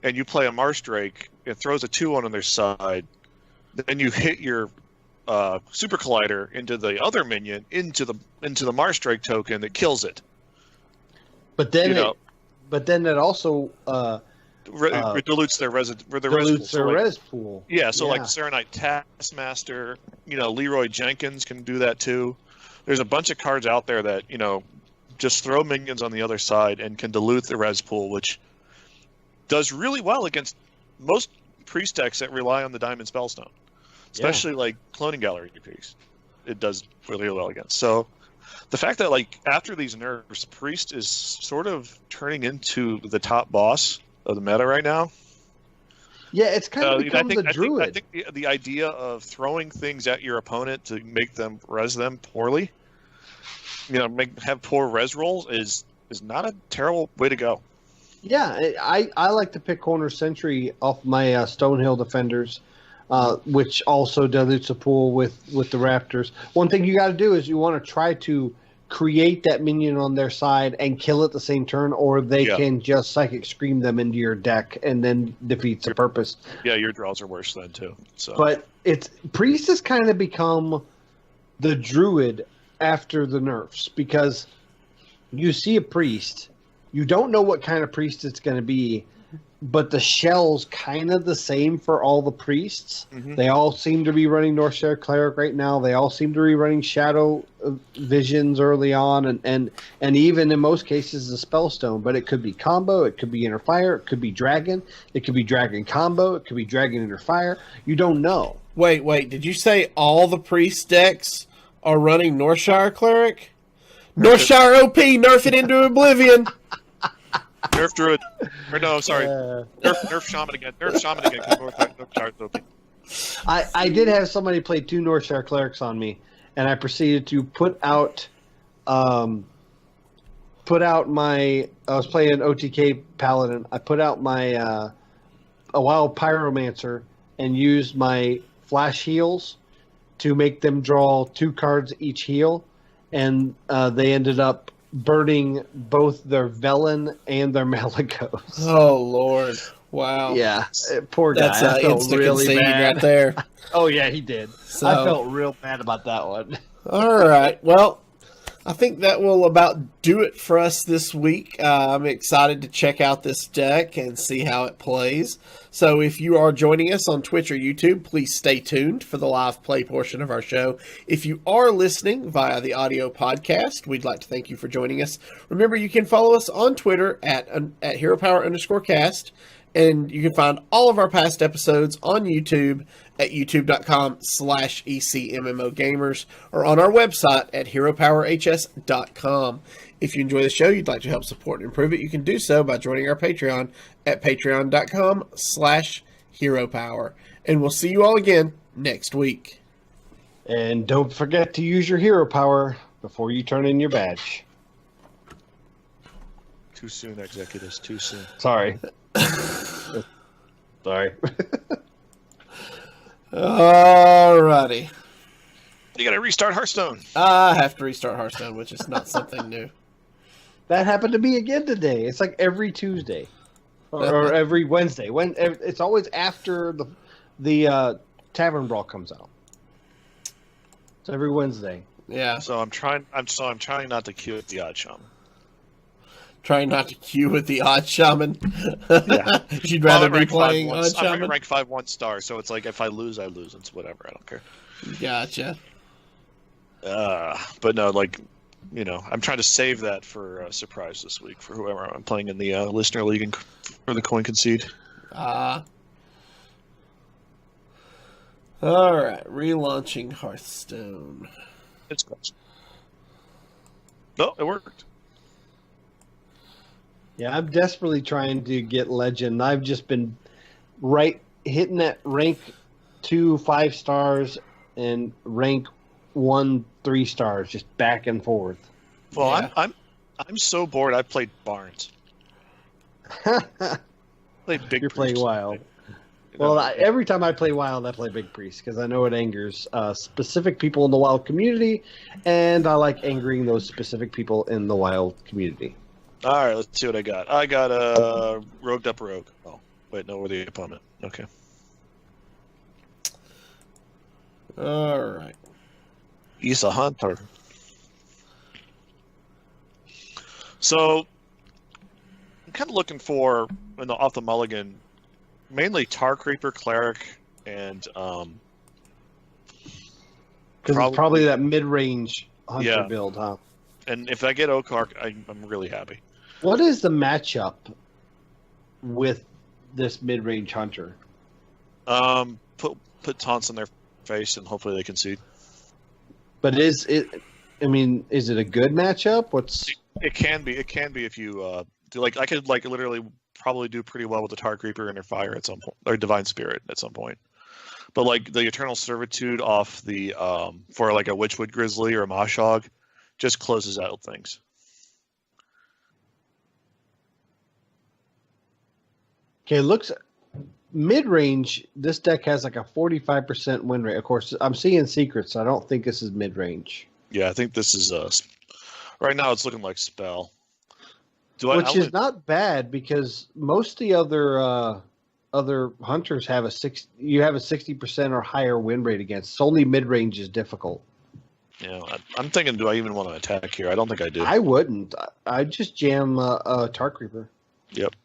and you play a Marstrake, it throws a 2/1 on their side. Then you hit your Super Collider into the other minion into the Marstrake token that kills it. But then it also it dilutes their res pool. Yeah, so like Serenite Taskmaster, Leroy Jenkins can do that too. There's a bunch of cards out there that, just throw minions on the other side and can dilute the res pool, which does really well against most priest decks that rely on the Diamond Spellstone. Especially like Cloning Gallery Priest. It does really well against. So the fact that like after these nerfs, Priest is sort of turning into the top boss of the meta right now. Yeah, it's kind of become the Druid. I think the idea of throwing things at your opponent to make them res them poorly, have poor res rolls is not a terrible way to go. Yeah, I like to pick Corner Sentry off my Stonehill Defenders, which also dilutes a pool with the Raptors. One thing you got to do is you want to try to create that minion on their side and kill it the same turn, or they can just Psychic Scream them into your deck and then defeats the purpose. Yeah, your draws are worse then too. So, but Priest has kind of become the Druid after the nerfs, because you see a Priest, you don't know what kind of Priest it's going to be, but the shell's kind of the same for all the priests. Mm-hmm. They all seem to be running Northshire Cleric right now. They all seem to be running Shadow Visions early on, and even in most cases the Spellstone. But it could be combo, it could be Inner Fire, it could be Dragon, it could be Dragon combo, it could be Dragon Inner Fire. You don't know. Wait, did you say all the priest decks are running Northshire Cleric? Northshire OP, nerf it into oblivion. Nerf Druid. Or no, sorry. Nerf Shaman again. Nerf Shaman again. Northshire OP. I did have somebody play 2 Northshire Clerics on me, and I proceeded to put out my. I was playing OTK Paladin. I put out my a Wild Pyromancer and used my Flash Heals to make them draw 2 cards each heal, and they ended up burning both their Velen and their Malagos. Oh, Lord. Wow. Yeah. Poor guy. That's I felt really bad. Right there. Oh, yeah, he did. So, I felt real bad about that one. All right. Well, I think that will about do it for us this week. I'm excited to check out this deck and see how it plays. So if you are joining us on Twitch or YouTube, please stay tuned for the live play portion of our show. If you are listening via the audio podcast, we'd like to thank you for joining us. Remember, you can follow us on Twitter at HeroPower_cast, and you can find all of our past episodes on YouTube at youtube.com/ECMMOGamers or on our website at HeroPowerHS.com. If you enjoy the show, you'd like to help support and improve it, you can do so by joining our Patreon at patreon.com/HeroPower. And we'll see you all again next week. And don't forget to use your hero power before you turn in your badge. Too soon, Executives. Too soon. Sorry. Sorry. Alrighty. You gotta restart Hearthstone. I have to restart Hearthstone, which is not something new. That happened to me again today. It's like every Tuesday. Or every Wednesday. It's always after the Tavern Brawl comes out. It's every Wednesday. Yeah. So I'm trying not to queue at the Odd Shaman. Trying not to queue with the Odd Shaman. Yeah. You'd rather be playing Odd Shaman? I'm rank 5 1-star, so it's like if I lose, I lose. It's whatever. I don't care. Gotcha. But no, I'm trying to save that for a surprise this week for whoever I'm playing in the listener league for the coin concede. All right, relaunching Hearthstone. It's close. No, it worked. Yeah, I'm desperately trying to get Legend. I've just been hitting that rank 2 5 stars and rank 1 3 stars, just back and forth. Well, yeah. I'm so bored. I played Barnes. Play Big You're playing Priest. Wild. You know, Well, every time I play Wild, I play Big Priest because I know it angers specific people in the Wild community, and I like angering those specific people in the Wild community. all right, let's see what I got. I got a rogued up rogue. Oh, wait, no, we're the opponent. Okay. All right. He's a hunter. So, I'm kind of looking for off the mulligan, mainly Tar Creeper, Cleric, and Because it's probably that mid-range hunter Yeah. build, huh? and if I get Okark, I'm really happy. What is the matchup with this mid-range hunter? Put taunts on their face and hopefully they concede. But is it? I mean, is it a good matchup? What's It can be. It can be if you do I could literally probably do pretty well with the Tar Creeper and their fire at some point, or Divine Spirit at some point. But the Eternal Servitude off the for a Witchwood Grizzly or a Moshog just closes out things. okay? Looks mid-range. This deck has a 45% win rate. Of course, I'm seeing secrets. So I don't think this is mid-range. Yeah, I think this is right now it's looking like spell. Which is not bad because most of the other hunters have a 60% or higher win rate against. It's only mid range is difficult. Yeah, I'm thinking, do I even want to attack here? I don't think I do. I wouldn't. I'd just jam a Tar Creeper. Yep.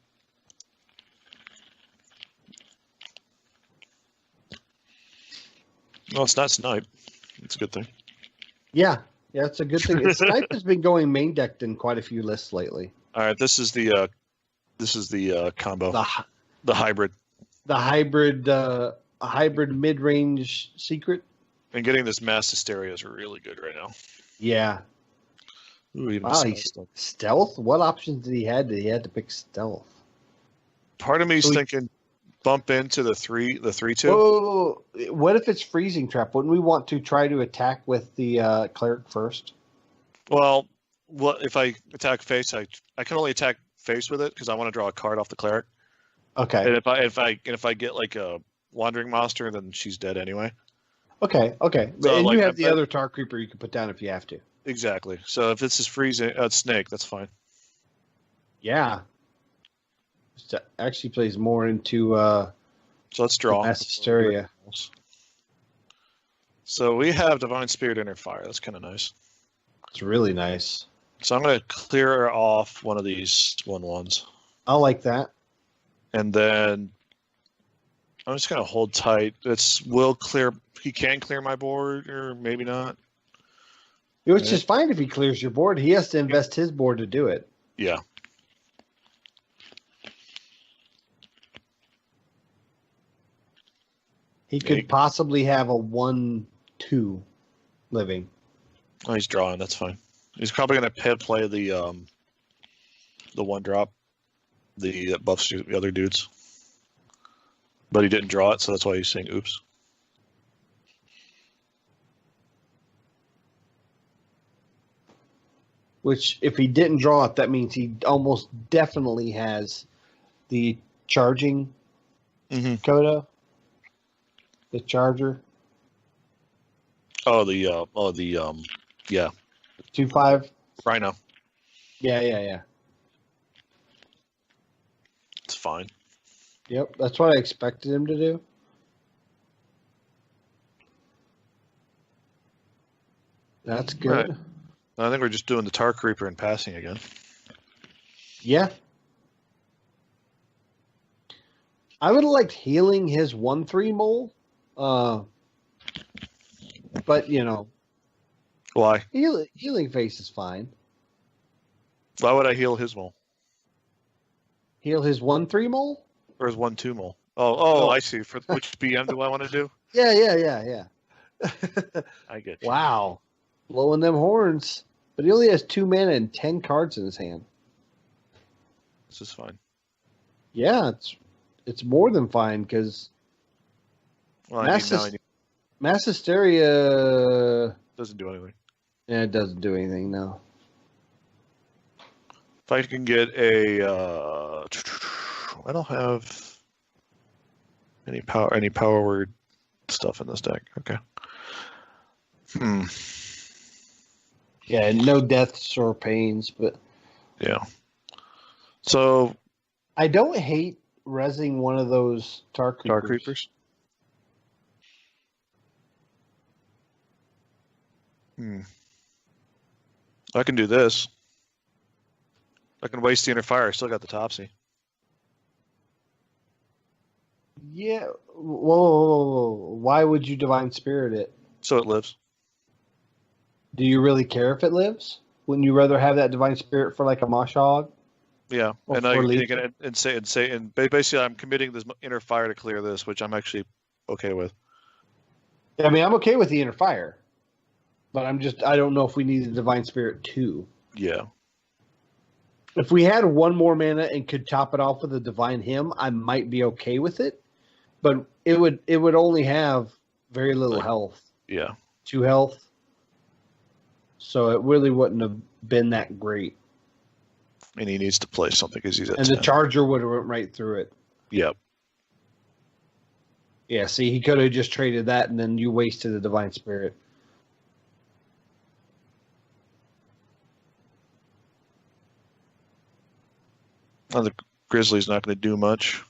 No, it's not snipe. It's a good thing. Yeah, it's a good thing. Snipe has been going main decked in quite a few lists lately. All right, this is the combo, the hybrid, hybrid mid range secret. and getting this mass hysteria is really good right now. Yeah. Ooh, even Wow, stealth. What options did he have? Did he have to pick stealth? Part of me is thinking bump into the 3/2. Oh, what if it's freezing trap? Wouldn't we want to try to attack with the cleric first? Well, what if I attack face? I can only attack face with it because I want to draw a card off the cleric. Okay. And if I get a wandering monster, then she's dead anyway. Okay. So, and you have the other Tar Creeper you can put down if you have to. Exactly. So if this is freezing, snake, that's fine. Yeah. It actually plays more into So let's draw. mass hysteria. So we have Divine Spirit Inner Fire. That's kind of nice. It's really nice. So I'm going to clear off one of these 1/1s. I like that. And then I'm just going to hold tight. He can clear my board, or maybe not. Which is fine if he clears your board. He has to invest his board to do it. Yeah. He could possibly have a 1/2 living. Oh, he's drawing. That's fine. He's probably going to play the 1-drop, that buffs the other dudes. But he didn't draw it, so that's why he's saying oops. Which, if he didn't draw it, that means he almost definitely has the charging coda, the charger. Oh, yeah. 2/5. Rhino. Yeah. It's fine. Yep, that's what I expected him to do. That's good. Right. I think we're just doing the Tar Creeper and passing again. Yeah. I would have liked healing his 1/3 mole. But, Why? healing face is fine. Why would I heal his mole? Heal his 1/3 mole? Or his 1/2 mole? Oh, I see. For which BM do I want to do? Yeah. I get you. Wow. Blowing them horns. But he only has 2 mana and 10 cards in his hand. This is fine. Yeah, it's more than fine because Well, Mass Hysteria doesn't do anything. it doesn't do anything, no. If If I can get a, I don't have any power word stuff in this deck. Okay. Yeah, no deaths or pains, but Yeah. So I don't hate rezzing one of those Tar Creepers. Dark Creepers. I can do this. I can waste the inner fire. I still got the Topsy. Yeah. Whoa. Why would you Divine Spirit it? So it lives. Do you really care if it lives? Wouldn't you rather have that Divine Spirit for like a Mashog? Yeah, Or and for I lethal? and basically I'm committing this inner fire to clear this, which I'm actually okay with. I mean, I'm okay with the inner fire, but I don't know if we need the Divine Spirit too. Yeah. If we had one more mana and could top it off with a Divine Hymn, I might be okay with it. But it would only have very little health. Yeah. 2 health. So it really wouldn't have been that great. And he needs to play something because he's at And 10. the Charger would have went right through it. Yep. Yeah, see, he could have just traded that and then you wasted the Divine Spirit. Well, the Grizzly's not going to do much.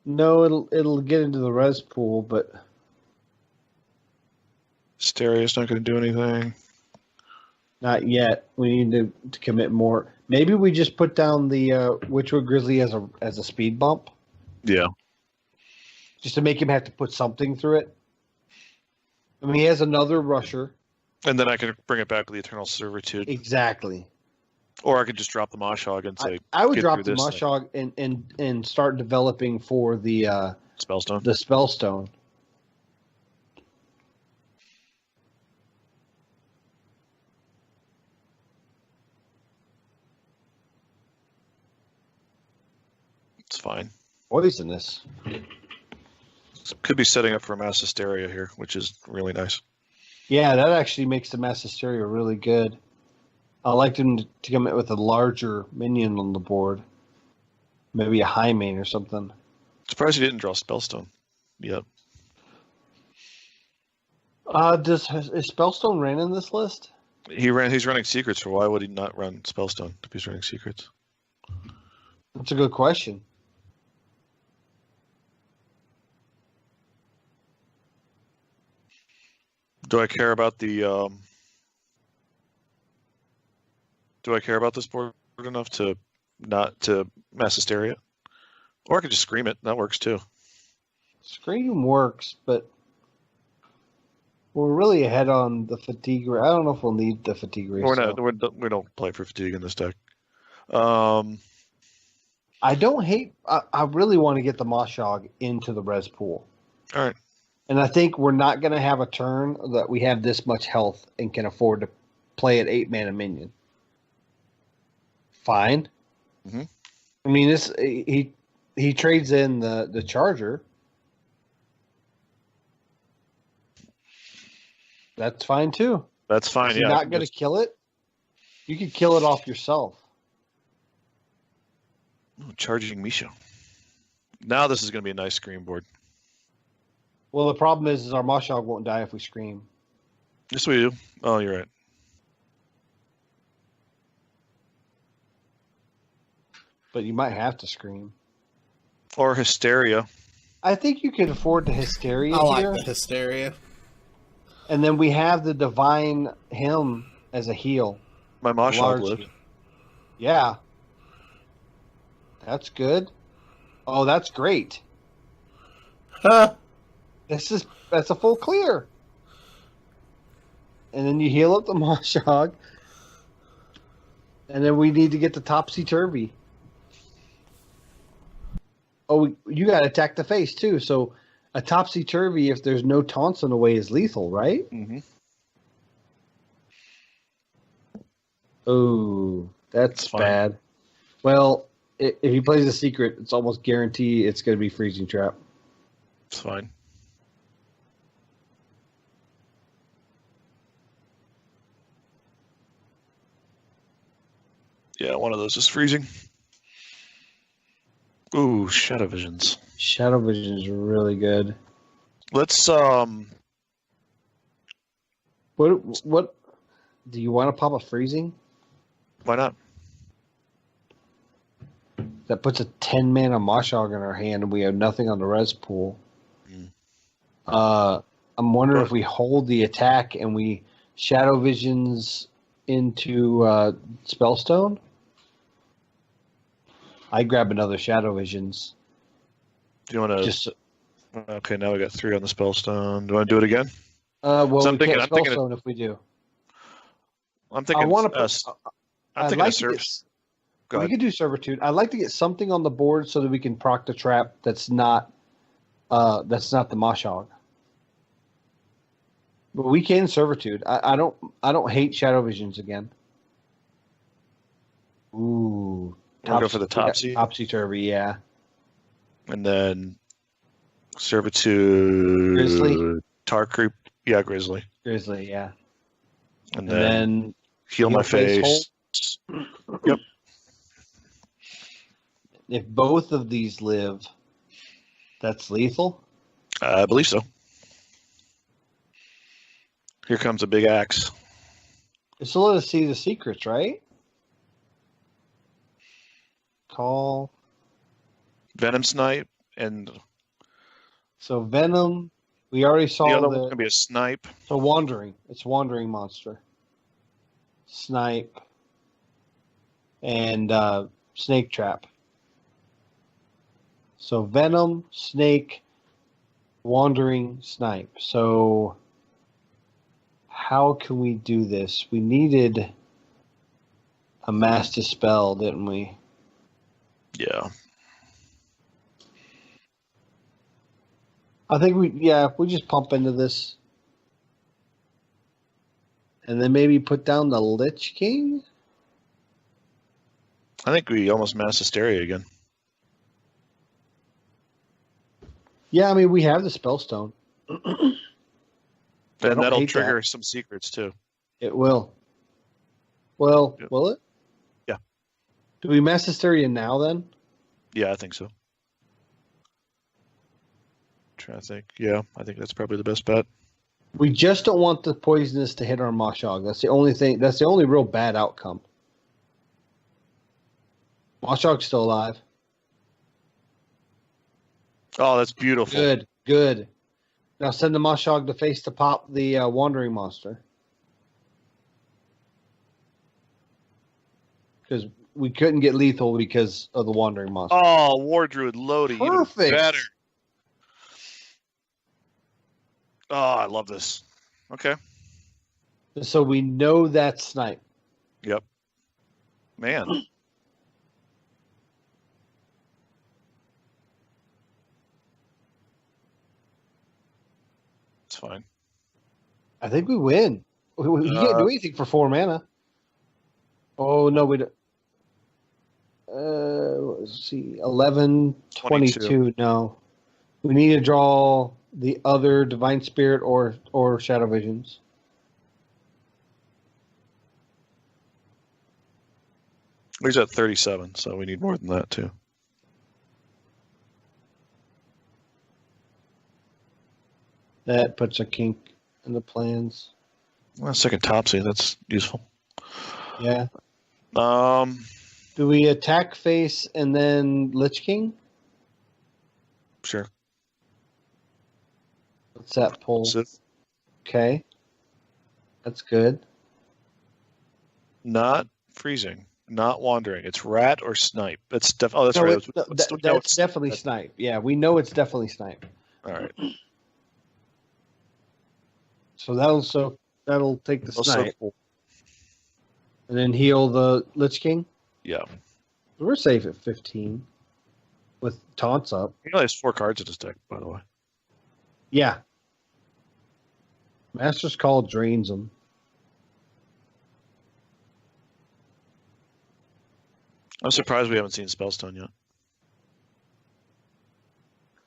No, it'll get into the res pool, but Hysteria not going to do anything. not yet. We need to commit more. Maybe we just put down the Witchwood Grizzly as a speed bump, Yeah. just to make him have to put something through it. I mean, he has another rusher. And then I can bring it back with the Eternal Servitude. Exactly. Or I could just drop the Moshog and say, I would get drop through the this thing. Moshog and start developing for the Spellstone. the Spellstone. It's fine. Poisonous. Could be setting up for a Mass Hysteria here, which is really nice. Yeah, that actually makes the Mass Hysteria really good. I like him to come in with a larger minion on the board. Maybe a high main or something. Surprised he didn't draw Spellstone. Yep. Is Spellstone ran in this list? He's running Secrets, so why would he not run Spellstone if he's running Secrets? That's a good question. Do I care about the do I care about this board enough to not to Mass Hysteria? Or I could just scream it. That works too. Scream works, but we're really ahead on the fatigue. I don't know if we'll need the fatigue race. We don't play for fatigue in this deck. I don't hate. I really want to get the Moshog into the res pool. All right. And I think we're not going to have a turn that we have this much health and can afford to play at 8 mana minion. Fine. Mm-hmm. I mean, he trades in the Charger. That's fine too. That's fine. You're not going to kill it. You could kill it off yourself. Charging Misha. Now this is going to be a nice screen board. Well, the problem is our Moshog won't die if we scream. Yes, we do. Oh, you're right. But you might have to scream. Or Hysteria. I think you could afford the Hysteria I like here. the Hysteria. And then we have the Divine Hymn as a heal. My Moshog lived. Yeah. That's good. Oh, that's great. Huh. That's a full clear. And then you heal up the Moshog. And then we need to get the Topsy-Turvy. Oh, you got to attack the face too. So a Topsy-Turvy, if there's no taunts in the way, is lethal, right? Mm-hmm. Oh, that's Fine. bad. Well, if he plays a secret, it's almost guaranteed it's going to be Freezing Trap. It's fine. Yeah, one of those is freezing. Ooh, Shadow Visions. Shadow Vision is really good. Let's What do you want to pop a freezing? why not? That puts a 10-mana Mashog in our hand, and we have nothing on the res pool. I'm wondering if we hold the attack and we Shadow Visions into Spellstone. I grab another Shadow Visions. Do you want to Just okay, now we got 3 on the Spellstone. Do you want to do it again? well, So we can't I'm thinking Spellstone if we do. I'm thinking I want to us. put. I'm I'd thinking like of to service. Go we ahead. could do Servitude. I'd like to get something on the board so that we can proc the trap that's not the Mashog. But we can Servitude. I don't hate Shadow Visions again. Ooh. We'll go for the Topsy. Topsy-turvy, yeah. And then Servitude. Grizzly? Tar Creep. Yeah, Grizzly. Grizzly, yeah. And And then then Heal My Face. Yep. if both of these live, that's lethal? I believe so. Here comes a big axe. It's to let us see the secrets, right? Call. Venom Snipe. And So Venom, we already saw the other one's the going to be a Snipe. so Wandering. It's Wandering Monster. Snipe. And Snake Trap. So Venom, Snake, Wandering, Snipe. So how can we do this? We needed a Mass Dispel, didn't we? Yeah. I think we just pump into this. And then maybe put down the Lich King? I think we almost Mass Hysteria again. Yeah, I mean, we have the Spellstone. And don't that'll hate trigger some secrets too. It will. Well, Yep. will it? Yeah. Do we Mass Hysteria now then? Yeah, I think so. Trying to think. Yeah, I think that's probably the best bet. We just don't want the poisonous to hit our Mashog. That's the only thing. That's the only real bad outcome. Mashog's still alive. Oh, that's beautiful. Good. Now send the Mashog to face to pop the Wandering Monster. Because we couldn't get lethal because of the Wandering Monster. Oh, War Druid loading. Perfect. Even better. Oh, I love this. Okay. So we know that's Snipe. Yep. Man. It's fine. I think we win. We can't do anything for 4 mana. Oh, no, we don't. Let's see. 11, 22. No. We need to draw the other Divine Spirit or Shadow Visions. He's at 37, so we need more than that too. That puts a kink in the plans. Well, second Topsy, that's useful. Yeah. Um, Do we attack face and then Lich King? sure. What's that pull? Sith. Okay. That's good. Not freezing, not wandering. It's rat or snipe. That's oh, that's No, right. that's definitely Snipe. Yeah, we know it's definitely Snipe. All right. So that'll take the Also, Snipe. And then heal the Lich King. yeah. We're safe at 15 with taunts up. He only has 4 cards in his deck, by the way. Yeah. Master's Call drains them. I'm surprised we haven't seen Spellstone yet.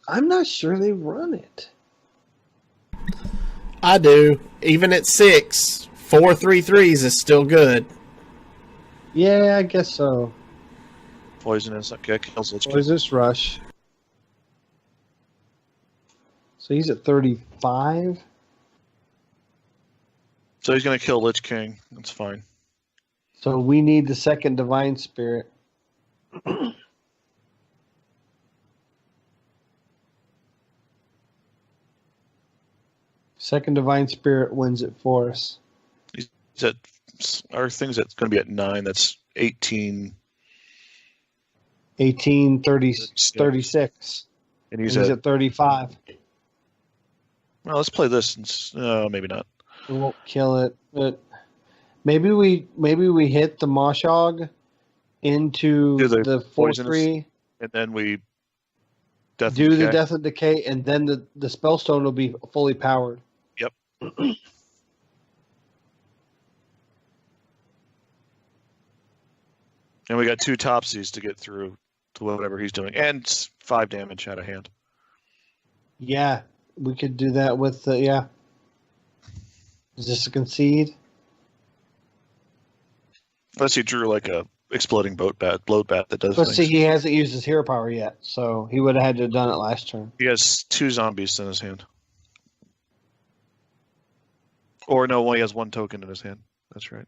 I'm not sure they run it. I do. Even at 6, 4 3/3s is still good. Yeah, I guess so. Poisonous. Okay, kills Lich King. Poisonous Rush. So he's at 35. So he's going to kill Lich King. That's fine. So we need the second Divine Spirit. Second Divine Spirit wins it for us. He's at, our thing's going to be at 9. That's 18. 18, 30, 36. And he's at at 35. Well, let's play this. Maybe not. We won't kill it, but maybe we hit the Moshog into Do the the poisonous 4-3. And then we Death Do and the Decay. Death and Decay, and then the Spellstone will be fully powered. Yep. And we got 2 Topsies to get through to whatever he's doing. And 5 damage out of hand. Yeah, we could do that with yeah. Is this a concede? Unless he drew like a exploding bloat bat that does Let's things. see, he hasn't used his hero power yet, so he would have had to have done it last turn. He has 2 zombies in his hand. Or no, he has 1 token in his hand. That's right.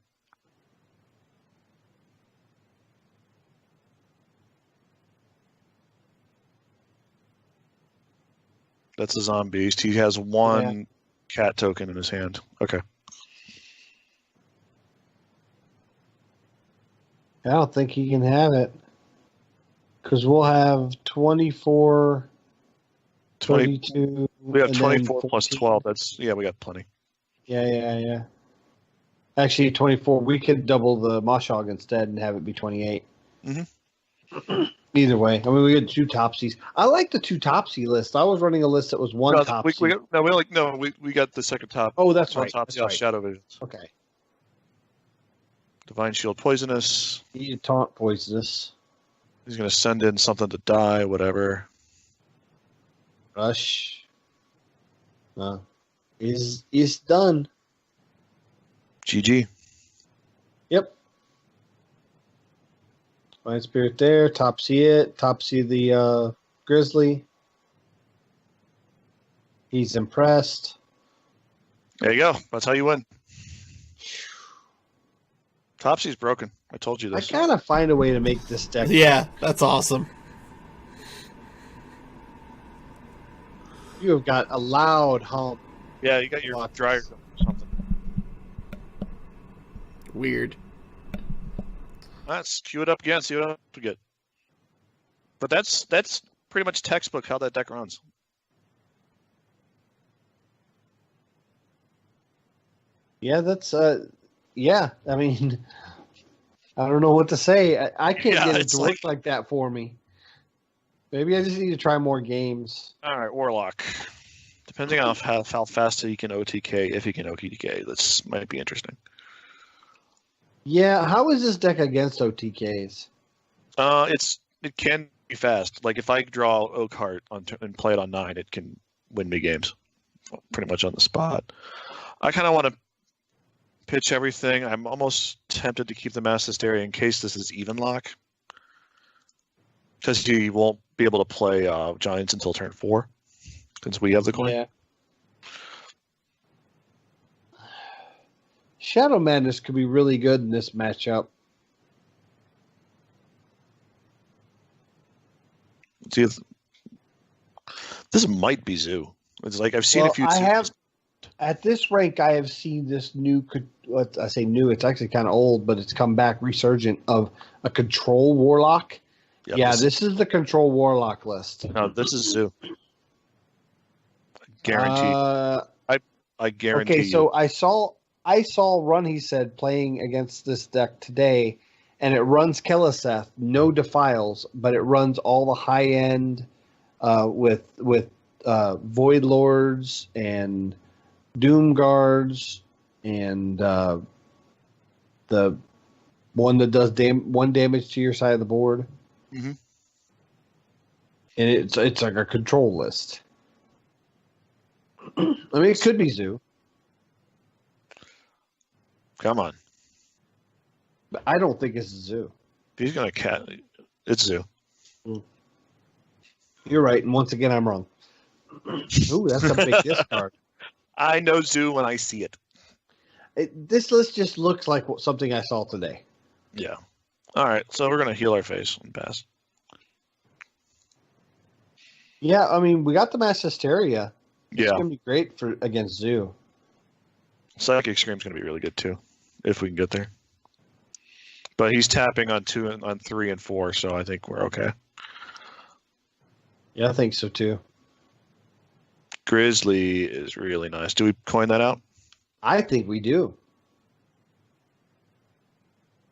That's a zombie. He has 1 cat token in his hand. Okay. I don't think he can have it. Because we'll have 24, 32. We have and 24 then plus 14. 12. That's we got plenty. Yeah. Actually, 24. We could double the Moshog instead and have it be 28. Mhm. Either way. I mean, we had 2 Topsies. I like the 2 Topsy list. I was running a list that was 1 No, Topsy. we got the second top. Oh, that's one right. Topsy That's off right. Shadow Visions. Okay. Divine Shield Poisonous. You taunt Poisonous. He's going to send in something to die, whatever. Rush. Is done. GG. Yep. Divine Spirit there. Topsy it. Topsy the Grizzly. He's impressed. There you go. That's how you win. Topsy's broken. I told you I this. kind of find a way to make this deck. Yeah, that's awesome. You have got a loud hump. Yeah, you got your dryer or something. Weird. Let's cue it up again, see what we get. But that's pretty much textbook how that deck runs. Yeah, that's yeah. I mean, I don't know what to say. I can't Yeah, get it it's to work like that for me. Maybe I just need to try more games. All right, Warlock. Depending on how fast he can OTK, if he can OTK, this might be interesting. Yeah, how is this deck against OTKs? It can be fast. Like if I draw Oakheart and play it on 9, it can win me games, pretty much on the spot. I kind of want to pitch everything. I'm almost tempted to keep the Mass Hysteria in case this is even lock, because he won't be able to play Giants until turn 4, since we have the coin. Yeah. Shadow Madness could be really good in this matchup. See, this might be Zoo. It's like I've seen a few. At this rank, I have seen this new. I say new. It's actually kind of old, but it's come back resurgent of a Control Warlock. Yep, yeah, this is the Control Warlock list. No, this is Zoo. Guaranteed. I guarantee. Okay, so I saw Run. He said playing against this deck today, and it runs Keleseth, no Defiles, but it runs all the high end with Void Lords and Doom Guards and the one that does 1 damage to your side of the board. Mm-hmm. And it's like a control list. I mean, it could be Zoo. Come on. I don't think it's a zoo. If he's gonna it's Zoo. You're right, and once again, I'm wrong. Ooh, that's a big discard. I know Zoo when I see it. This list just looks like something I saw today. Yeah. All right, so we're gonna heal our face and pass. Yeah, I mean, we got the Mass Hysteria. It's Yeah. going to be great against Zoo. Psychic Scream's gonna be really good too, if we can get there. But he's tapping on 2 and on 3 and 4, so I think we're okay. Yeah, I think so too. Grizzly is really nice. Do we coin that out? I think we do.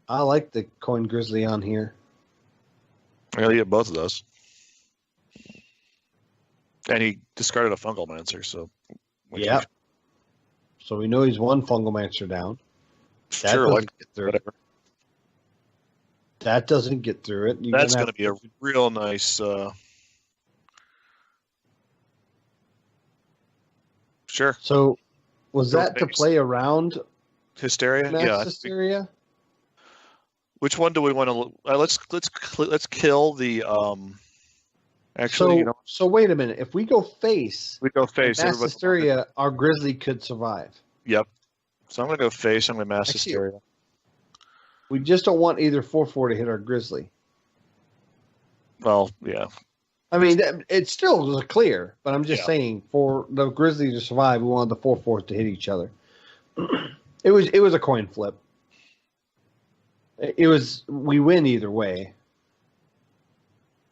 I like the coin Grizzly on here. I gotta get both of those. And he discarded a Fungal Mancer, so Yeah. So we know he's one Fungal Mancer down. That sure, doesn't get through whatever. it. That doesn't get through it. That's gonna be a real nice. Sure. So, was Go that to face. play around Hysteria. Mass Yeah. Hysteria? Which one do we want to? Let's kill the. Actually, So, so wait a minute. If we go face, we go face. Mass everybody- Hysteria, our Grizzly could survive. Yep. So I'm gonna go face. I'm gonna Mass I see. Hysteria. We just don't want either 4/4 to hit our Grizzly. Well, yeah. I mean, it still was clear, but I'm just Yeah. saying for the Grizzly to survive, we wanted the 4/4 to hit each other. It was a coin flip. We win either way.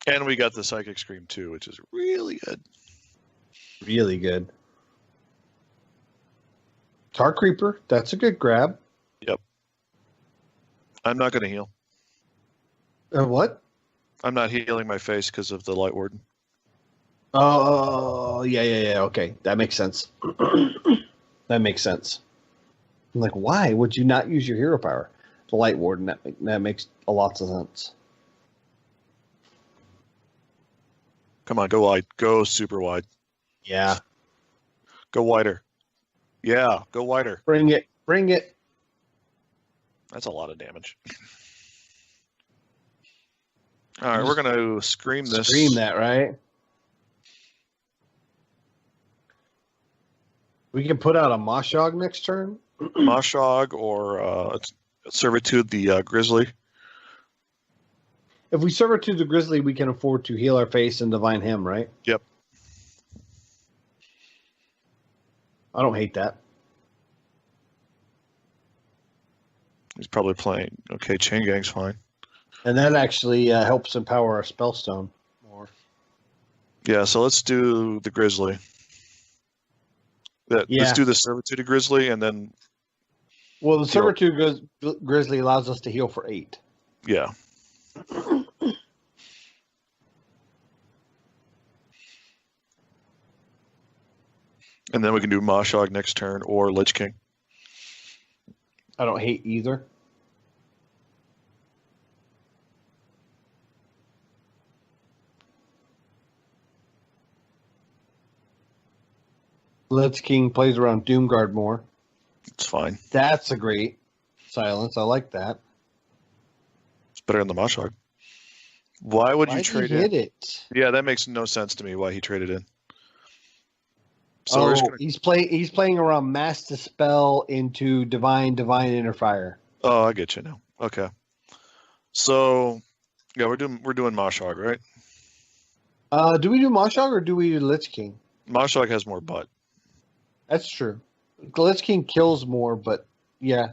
And we got the Psychic Scream too, which is really good. Really good. Tar Creeper, that's a good grab. Yep. I'm not gonna heal. What? I'm not healing my face because of the Light Warden. Oh, yeah. Okay, that makes sense. That makes sense. I'm like, why would you not use your hero power? The Light Warden, that makes a lot of sense. Come on, go wide. Go super wide. Yeah. Go wider. Yeah, go wider. Bring it. That's a lot of damage. All right, we're gonna scream this. Scream that, right? We can put out a Moshog next turn. Moshog or Servitude the Grizzly. If we servitude the Grizzly, we can afford to heal our face and divine him, right? Yep. I don't hate that. He's probably playing. Okay, Chain Gang's fine. And that actually helps empower our Spellstone more. Yeah, so let's do the Grizzly. Yeah. Let's do the Servitude of Grizzly, and then Well, the Servitude Grizzly allows us to heal for 8. yeah. And then we can do Moshog next turn or Lich King. I don't hate either. Lich King plays around Doomguard more. It's fine. That's a great silence. I like that. It's better than the Moshog. Why would you Why'd trade hit in? it? Yeah, that makes no sense to me why he traded in. So we're just gonna... he's playing around Mass Dispel into Divine Inner Fire. Oh, I get you now. Okay. So yeah, we're doing Moshog, right? Do we do Moshog or do we do Lich King? Moshog has more butt. That's true. Lich King kills more, but yeah.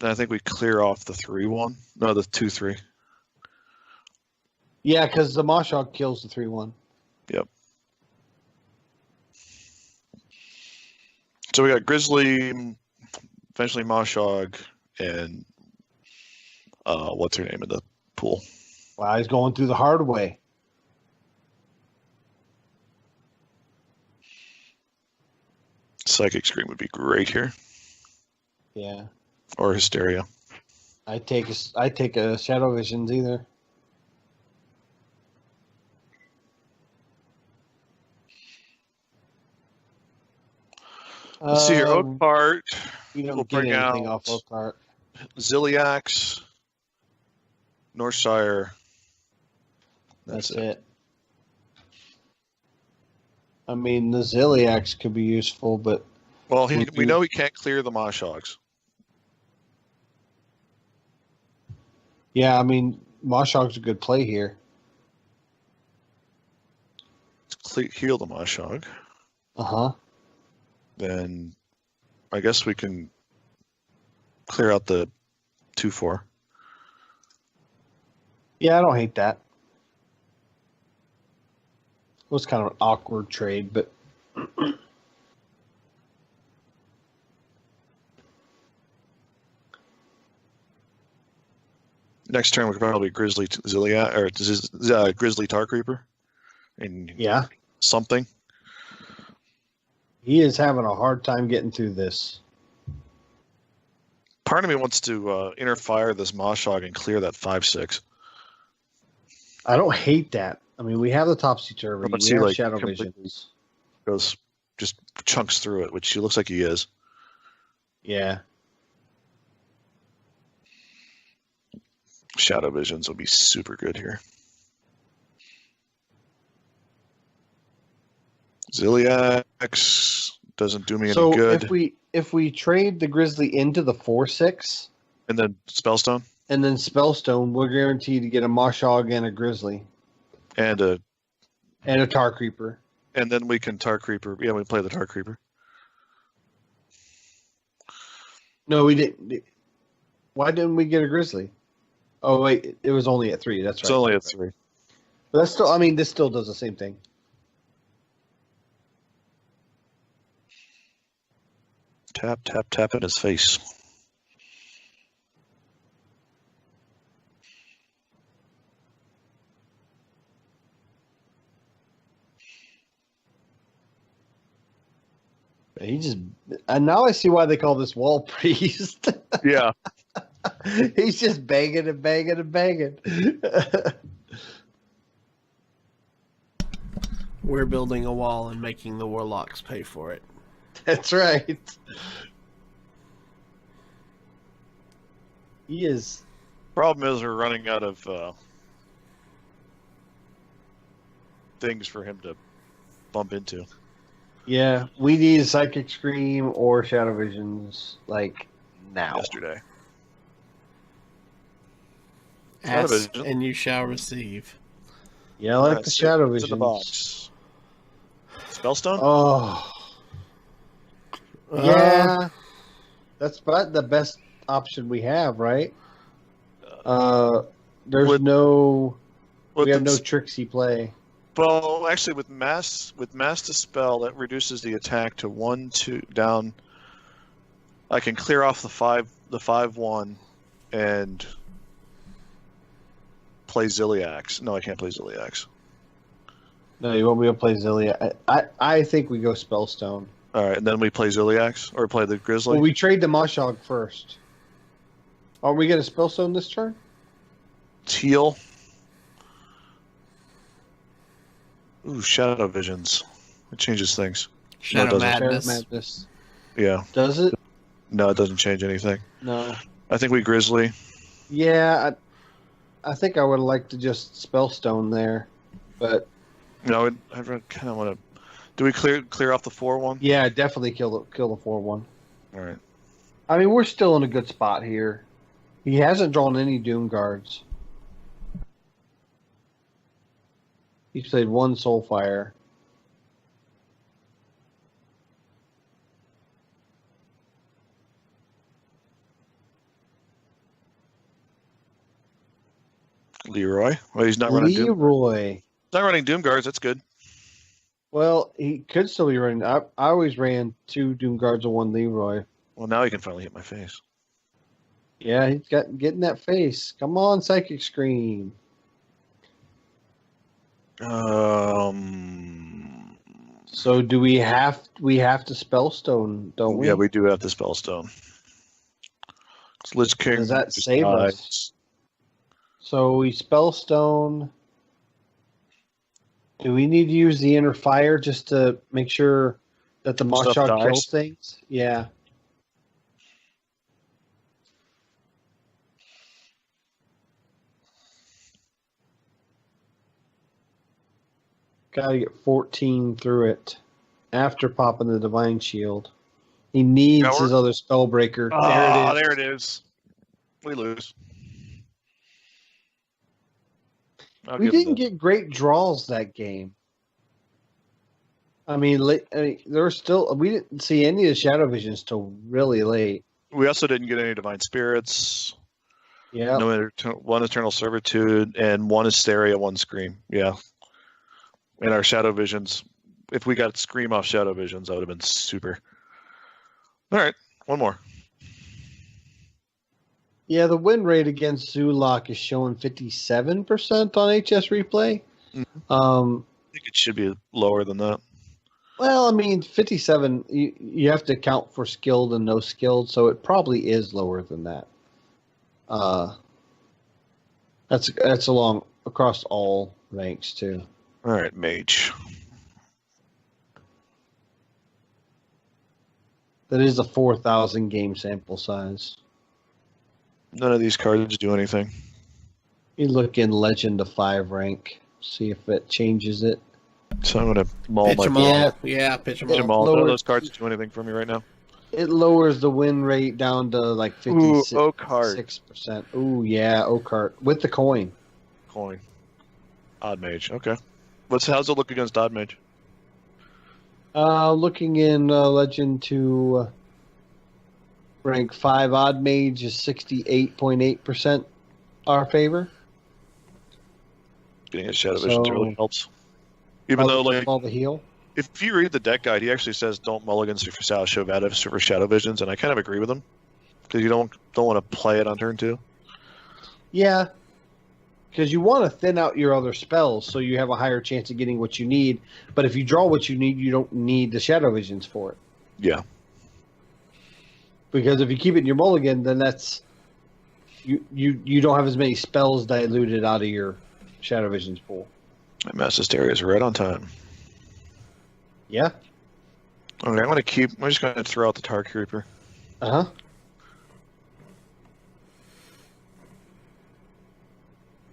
And I think we clear off the 3/1. No, the 2/3. Yeah, because the Moshog kills the 3/1. Yep. So we got Grizzly, eventually Moshog, and what's her name in the pool? Wow, he's going through the hard way. Psychic Scream would be great here, Yeah. or Hysteria. I take a Shadow Visions either. Let's see here. Oak Part. We don't We'll get bring anything out- off Oak Heart. Ziliax, Northshire. That's it. I mean, the Ziliax could be useful, but Well, we know he can't clear the Moshogs. yeah, I mean, Moshog's a good play here. Let's heal the Moshog. Then I guess we can clear out the 2/4. Yeah, I don't hate that. It was kind of an awkward trade, but Next turn we could probably Grizzly Ziliax or Grizzly Tar Creeper. And yeah, something. he is having a hard time getting through this. Part of me wants to interfire this Moshog and clear that 5/6. I don't hate that. I mean, we have the Topsy-Turvy. Let's We see, have like, Shadow completely- Visions. Goes just chunks through it, which he looks like he is. Yeah. Shadow Visions will be super good here. Ziliax doesn't do me any So good. if we trade the Grizzly into the 4/6 And then Spellstone and then Spellstone, we're guaranteed to get a Moshog and a Grizzly and and a Tar Creeper. and then we can Tar Creeper. Yeah, we play the Tar Creeper. No, we didn't. Why didn't we get a Grizzly? Oh wait, it was only at 3. That's right. It's only at 3. But that's still. I mean, this still does the same thing. Tap, tap, tap in his face. He just. And now I see why they call this Wall Priest. Yeah. He's just banging and banging and banging. We're building a wall and making the warlocks pay for it. That's right. He is. Problem is we're running out of things for him to bump into. Yeah, we need a Psychic Scream or Shadow Visions, like, now. Yesterday. Ask Vision. and you shall receive. Yeah, I like the It's Shadow in Visions. the box. Spellstone? Oh. Yeah. That's about the best option we have, right? There's With- no... With We have the- no tricksy play. Well, actually, with mass dispel, that reduces the attack to 1/2 down. I can clear off the 5/1, and play Ziliax. No, I can't play Ziliax. No, you won't be able to play Zillia. I think we go Spellstone. All right, and then we play Ziliax or play the Grizzly. Well, we trade the Moshog first. Are we going to Spellstone this turn? Teal. Ooh, Shadow Visions. It changes things. Shadow doesn't. Madness. Shadow Madness. Yeah. Does it? No, it doesn't change anything. No. I think we Grizzly. Yeah, I think I would like to just Spellstone there, but No, I kind of want to. Do we clear off the 4/1? yeah, definitely kill the 4/1. All right. I mean, we're still in a good spot here. He hasn't drawn any Doom Guards. He's played 1 Soulfire. Leroy. Well, he's not running Doom. Leroy. Not running Doom Guards. That's good. Well, he could still be running. I always ran 2 Doom Guards and 1 Leroy. Well, now he can finally hit my face. Yeah, he's getting that face. Come on, Psychic Scream. So do we have to Spellstone, don't we? Yeah, we do have the Spellstone. Lich King. Does that save us? So we Spellstone. Do we need to use the Inner Fire just to make sure that the Stuff Moshog dies? kills things? Yeah. Gotta get 14 through it after popping the Divine Shield. He needs his other Spellbreaker. Oh, there it is. We lose. We didn't get great draws that game. I mean, there were still, we didn't see any of the Shadow Visions till really late. We also didn't get any Divine Spirits. Yeah. No, one Eternal Servitude and one Hysteria, one Scream. Yeah. And our Shadow Visions, if we got Scream off Shadow Visions, that would have been super. All right, one more. Yeah, the win rate against Zulok is showing 57% on HS Replay. Mm-hmm. I think it should be lower than that. Well, I mean, 57, you have to account for skilled and no skilled, so it probably is lower than that. That's along across all ranks, too. All right, Mage. That is a 4,000 game sample size. None of these cards do anything. You look in Legend of 5 rank, see if it changes it. So I'm going to maul Pitch my them all. Yeah, pitch them all. None of those cards do anything for me right now. It lowers the win rate down to like 56%. Ooh, yeah, Oakheart. With the coin. Odd Mage, okay. How's it look against Odd Mage? Looking in Legend to rank 5, Odd Mage is 68.8% our favor. Getting a Shadow Vision really helps. Even though, like, all the heal. If you read the deck guide, he actually says don't mulligan for Shadow Visions, and I kind of agree with him because you don't want to play it on turn 2. Yeah, because you want to thin out your other spells so you have a higher chance of getting what you need. But if you draw what you need, you don't need the Shadow Visions for it. Yeah. Because if you keep it in your mulligan, then that's you don't have as many spells diluted out of your Shadow Visions pool. Mass Hysteria is right on time. Yeah. Okay, I'm just going to throw out the Tar Creeper. Uh-huh.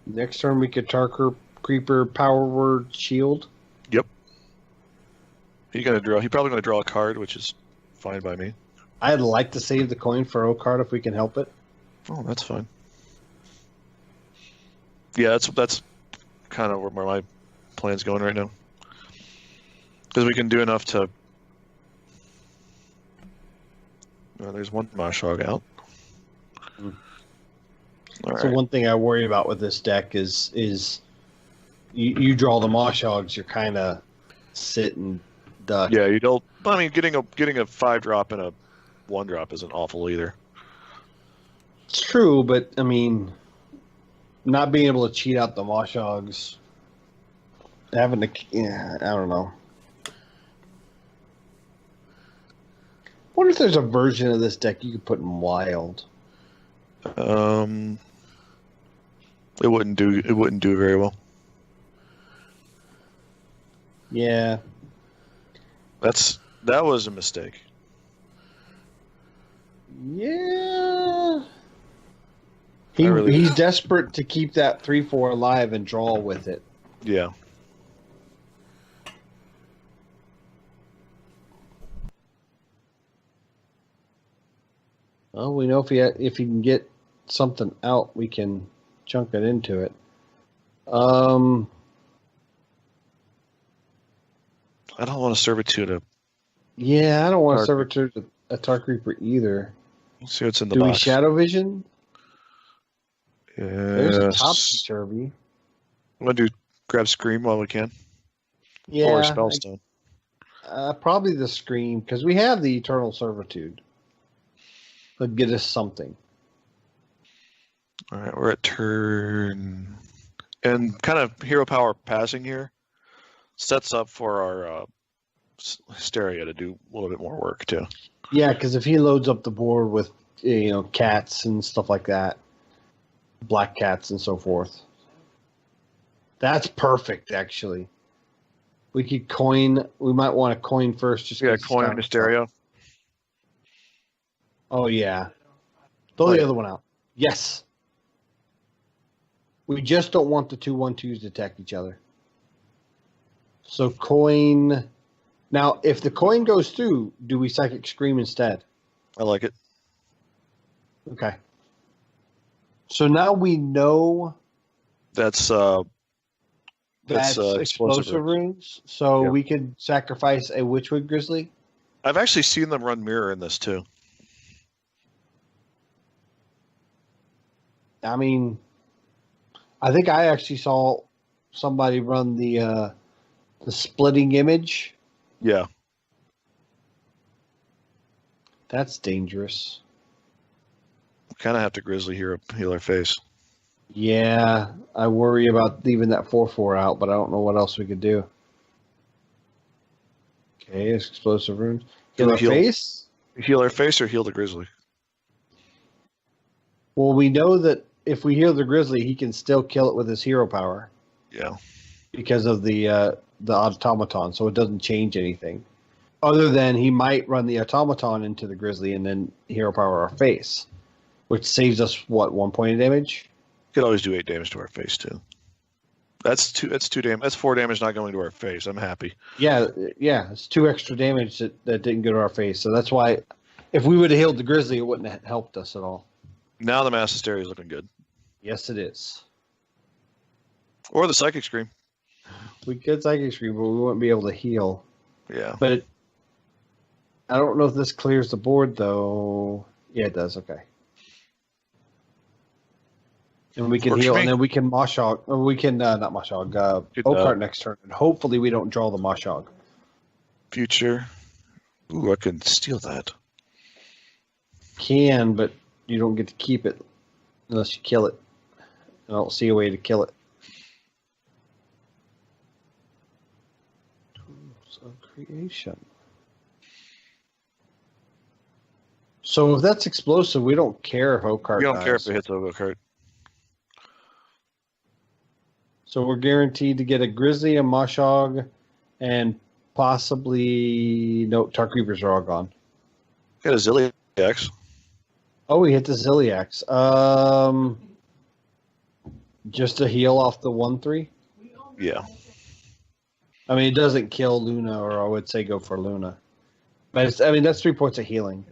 Next turn we could Tar Creeper Power Word Shield. Yep. He's probably going to draw a card, which is fine by me. I'd like to save the coin for O-Card if we can help it. Oh, that's fine. Yeah, that's kind of where my plan's going right now. Because we can do enough to... Well, there's one Moshog out. All So right. one thing I worry about with this deck is you draw the Moshogs, you're kind of sitting duck. Yeah, you don't... I mean, getting a 5-drop and a 1-drop isn't awful either. It's true, but I mean, not being able to cheat out the Moshogs, I don't know. I wonder if there's a version of this deck you could put in Wild. It wouldn't do very well. Yeah. That was a mistake. Yeah. Really He's desperate to keep that 3/4 alive and draw with it. Yeah. Well, we know if he can get something out, we can chunk it into it. I don't want to Servitude. Yeah, I don't want to Servitude a Tar Creeper either. Let's see what's in the Do we box. Shadow Vision? Yes. There's a Topsy-Turvy. I'm going to grab Scream while we can. Yeah. Or Spellstone. Probably the Scream, because we have the Eternal Servitude. But get us something. All right, we're at turn... And kind of hero power passing here sets up for our Hysteria to do a little bit more work, too. Yeah, because if he loads up the board with, cats and stuff like that, black cats and so forth, that's perfect, actually. We could coin. We might want to coin first. Just Coin Hysteria. Oh, yeah. Throw the other one out. Yes. We just don't want the 2/1/2s to attack each other. So coin. Now, if the coin goes through, do we Psychic Scream instead? I like it. Okay. So now we know That's explosive runes. So Yeah. we could sacrifice a Witchwood Grizzly. I've actually seen them run mirror in this too. I mean, I think I actually saw somebody run the splitting image. Yeah. That's dangerous. Kind of have to Grizzly heal our face. Yeah, I worry about leaving that 4/4 out, but I don't know what else we could do. Okay, explosive runes. Do Heal we our face? Heal our face or heal the Grizzly? Well, we know that if we heal the Grizzly, he can still kill it with his hero power Yeah. because of the automaton, so it doesn't change anything. Other than he might run the automaton into the Grizzly and then hero power our face, which saves us, what, 1 point of damage? Could always do 8 damage to our face too. That's 2 damage. That's 4 damage not going to our face. I'm happy. Yeah, it's 2 extra damage that didn't go to our face. So that's why if we would have healed the Grizzly, it wouldn't have helped us at all. Now the Mass Hysteria is looking good. Yes, it is. Or the Psychic Scream. We could Psychic Scream, but we wouldn't be able to heal. Yeah. But I don't know if this clears the board, though. Yeah, it does. Okay. And we can Works heal, for me. and then we can Moshog, or we can, not Moshog, Oakheart next turn, and hopefully we don't draw the Moshog. Future. Ooh, I can steal that. Can, but you don't get to keep it unless you kill it. I don't see a way to kill it. Tools of creation. So if that's explosive, we don't care if Oakheart We don't dies. care if it hits Oakheart. So we're guaranteed to get a Grizzly, a Moshog, and possibly no Tarkreevers are all gone. Got a Zilliax. Oh, we hit the Ziliax. Just a heal off the 1/3. Yeah. I mean, it doesn't kill Luna, or I would say go for Luna. But it's, I mean, that's 3 points of healing.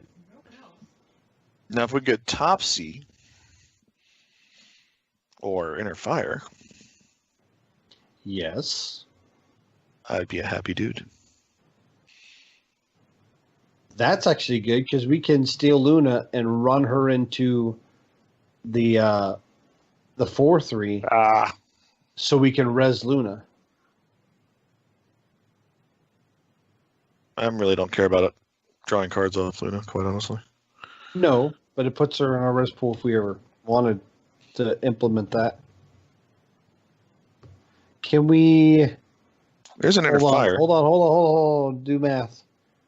Now, if we get Topsy or Inner Fire, Yes. I'd be a happy dude. That's actually good because we can steal Luna and run her into the 4/3 so we can res Luna. I really don't care about it. Drawing cards off Luna, quite honestly. No, but it puts her in our res pool if we ever wanted to implement that. Can we... There's an Inner Fire. Hold on. Do math.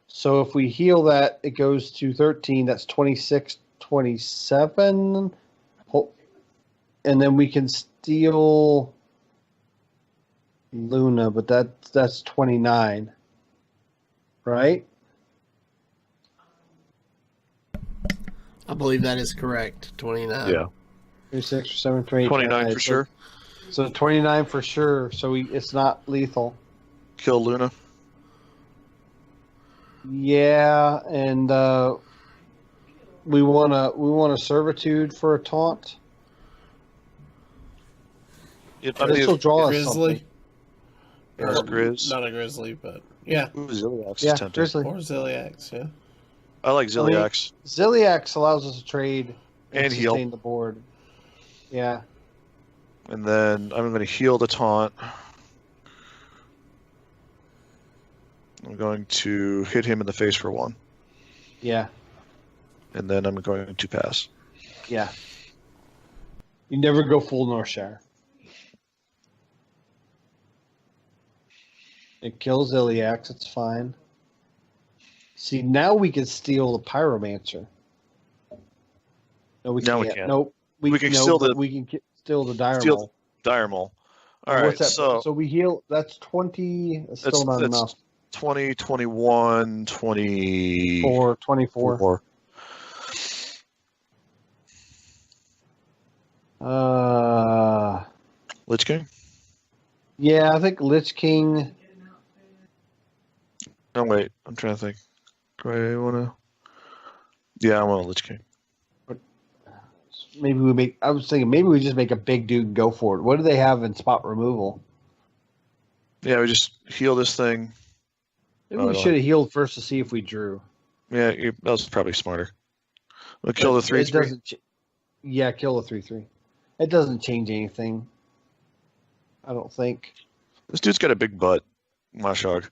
So if we heal that, it goes to 13. That's 26, 27. And then we can steal Luna, but that's 29. Right? I believe that is correct. 29. Yeah. 26 or 7, 28. 29 for sure. So 29 for sure. So it's not lethal. Kill Luna. Yeah, and we want a servitude for a taunt. This will draw us Grizzly. something. There's Grizz. Not a Grizzly, but yeah. Ooh, Zilliax Yeah, is tempting. Grizzly. Or Ziliax, yeah. I like Zilliax. Ziliax allows us to trade And heal. sustain the board. Yeah. And then I'm going to heal the taunt. I'm going to hit him in the face for 1. Yeah. And then I'm going to pass. Yeah. You never go full Northshire. It kills Iliax, it's fine. See, now we can steal the Pyromancer. No, we No, we can't. can't. Nope. We can steal the- we can steal the Dire steal- Maul. Dire Maul. All What's right, that? so we heal. That's 20. That's still not that's enough. 20, 21, 24. 24. Lich King? Yeah, I think Lich King Oh wait, I'm trying to think. Do I want to? Yeah, I want a Lich King. Maybe we make. I was thinking maybe we just make a big dude and go for it. What do they have in spot removal? Yeah, we just heal this thing. Maybe we should have healed first to see if we drew. Yeah, that was probably smarter. We'll kill the 3/3. Yeah, kill the 3/3. It doesn't change anything. I don't think. This dude's got a big butt. Mashog.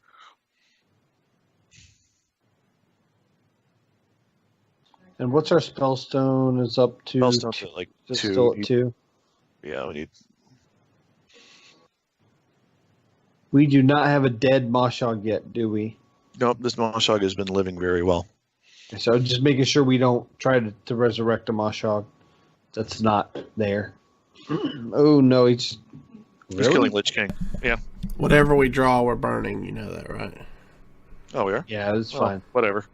And what's our spellstone? Is up to Spellstone's at like it's 2. still at 2. Yeah, we need. We do not have a dead Mashog yet, do we? Nope, this Mashog has been living very well. So just making sure we don't try to resurrect a Mashog that's not there. Oh no, he's killing Lich King. Yeah. Whatever we draw, we're burning. You know that, right? Oh, we are? Yeah, it's fine. Whatever.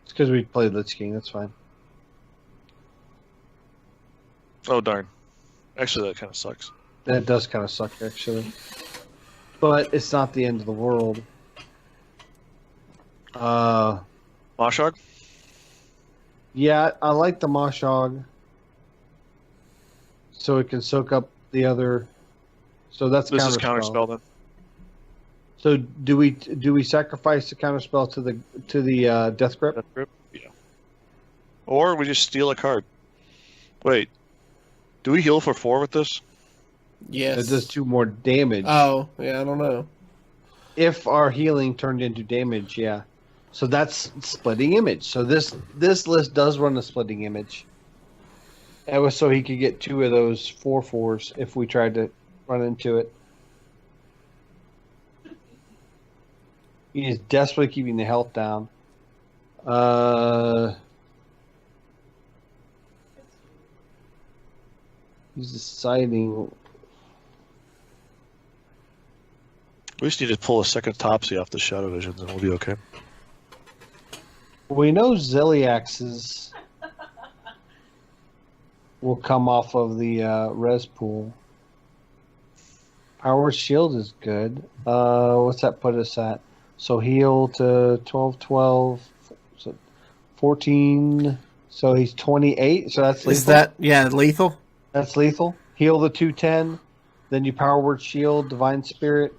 It's because we played Lich King. That's fine. Oh, darn. Actually, that kind of sucks. That does kind of suck, actually. But it's not the end of the world. Mashog? Yeah, I like the Mashog. So it can soak up the other. So that's This is counterspell then. So do we sacrifice the counterspell to the death grip? Death grip? Yeah. Or we just steal a card. Wait. Do we heal for 4 with this? Yes. It does 2 more damage. Oh, yeah, I don't know. If our healing turned into damage, yeah. So that's splitting image. So this list does run a splitting image. That was so he could get 2 of those 4/4s if we tried to run into it. He is desperately keeping the health down. He's deciding. We just need to pull a second Topsy off the Shadow Visions and we'll be okay. We know Ziliax's will come off of the res pool. Power Shield is good. What's that put us at? So heal to 12, so 14. So he's 28. So that's lethal. Is that, lethal? That's lethal. Heal the 210. Then you Power Word Shield, Divine Spirit.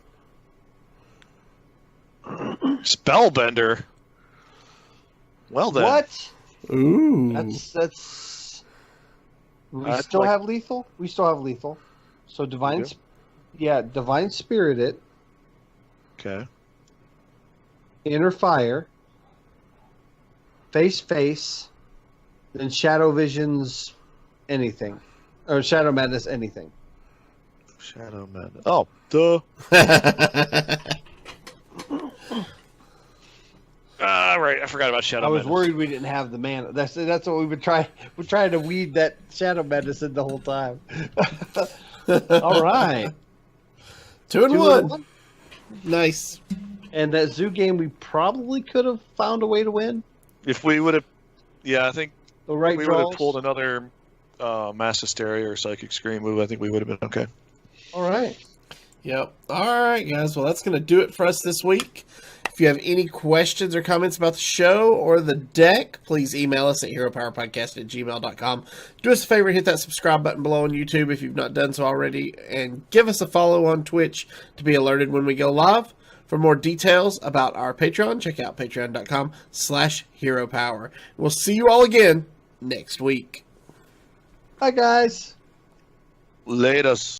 Spellbender? Well then. What? Ooh. That's. We still have lethal? We still have lethal. So Divine. Divine Spirit it. Okay. Inner Fire, Face, then Shadow Visions, anything. Or Shadow Madness, anything. Shadow Madness. Oh, duh. Right. I forgot about Shadow Madness. I was worried we didn't have the mana. That's what we've been trying. We're trying to weed that Shadow Madness in the whole time. All right. 2 and 1. Nice. And that zoo game, we probably could have found a way to win. If we would have, I think the right we draws. would have pulled another Mass Hysteria or Psychic Scream move. I think we would have been okay. All right. Yep. All right, guys. Well, that's going to do it for us this week. If you have any questions or comments about the show or the deck, please email us at heropowerpodcast@gmail.com. Do us a favor, hit that subscribe button below on YouTube if you've not done so already, and give us a follow on Twitch to be alerted when we go live. For more details about our Patreon, check out patreon.com/heropower. We'll see you all again next week. Bye, guys. Latest.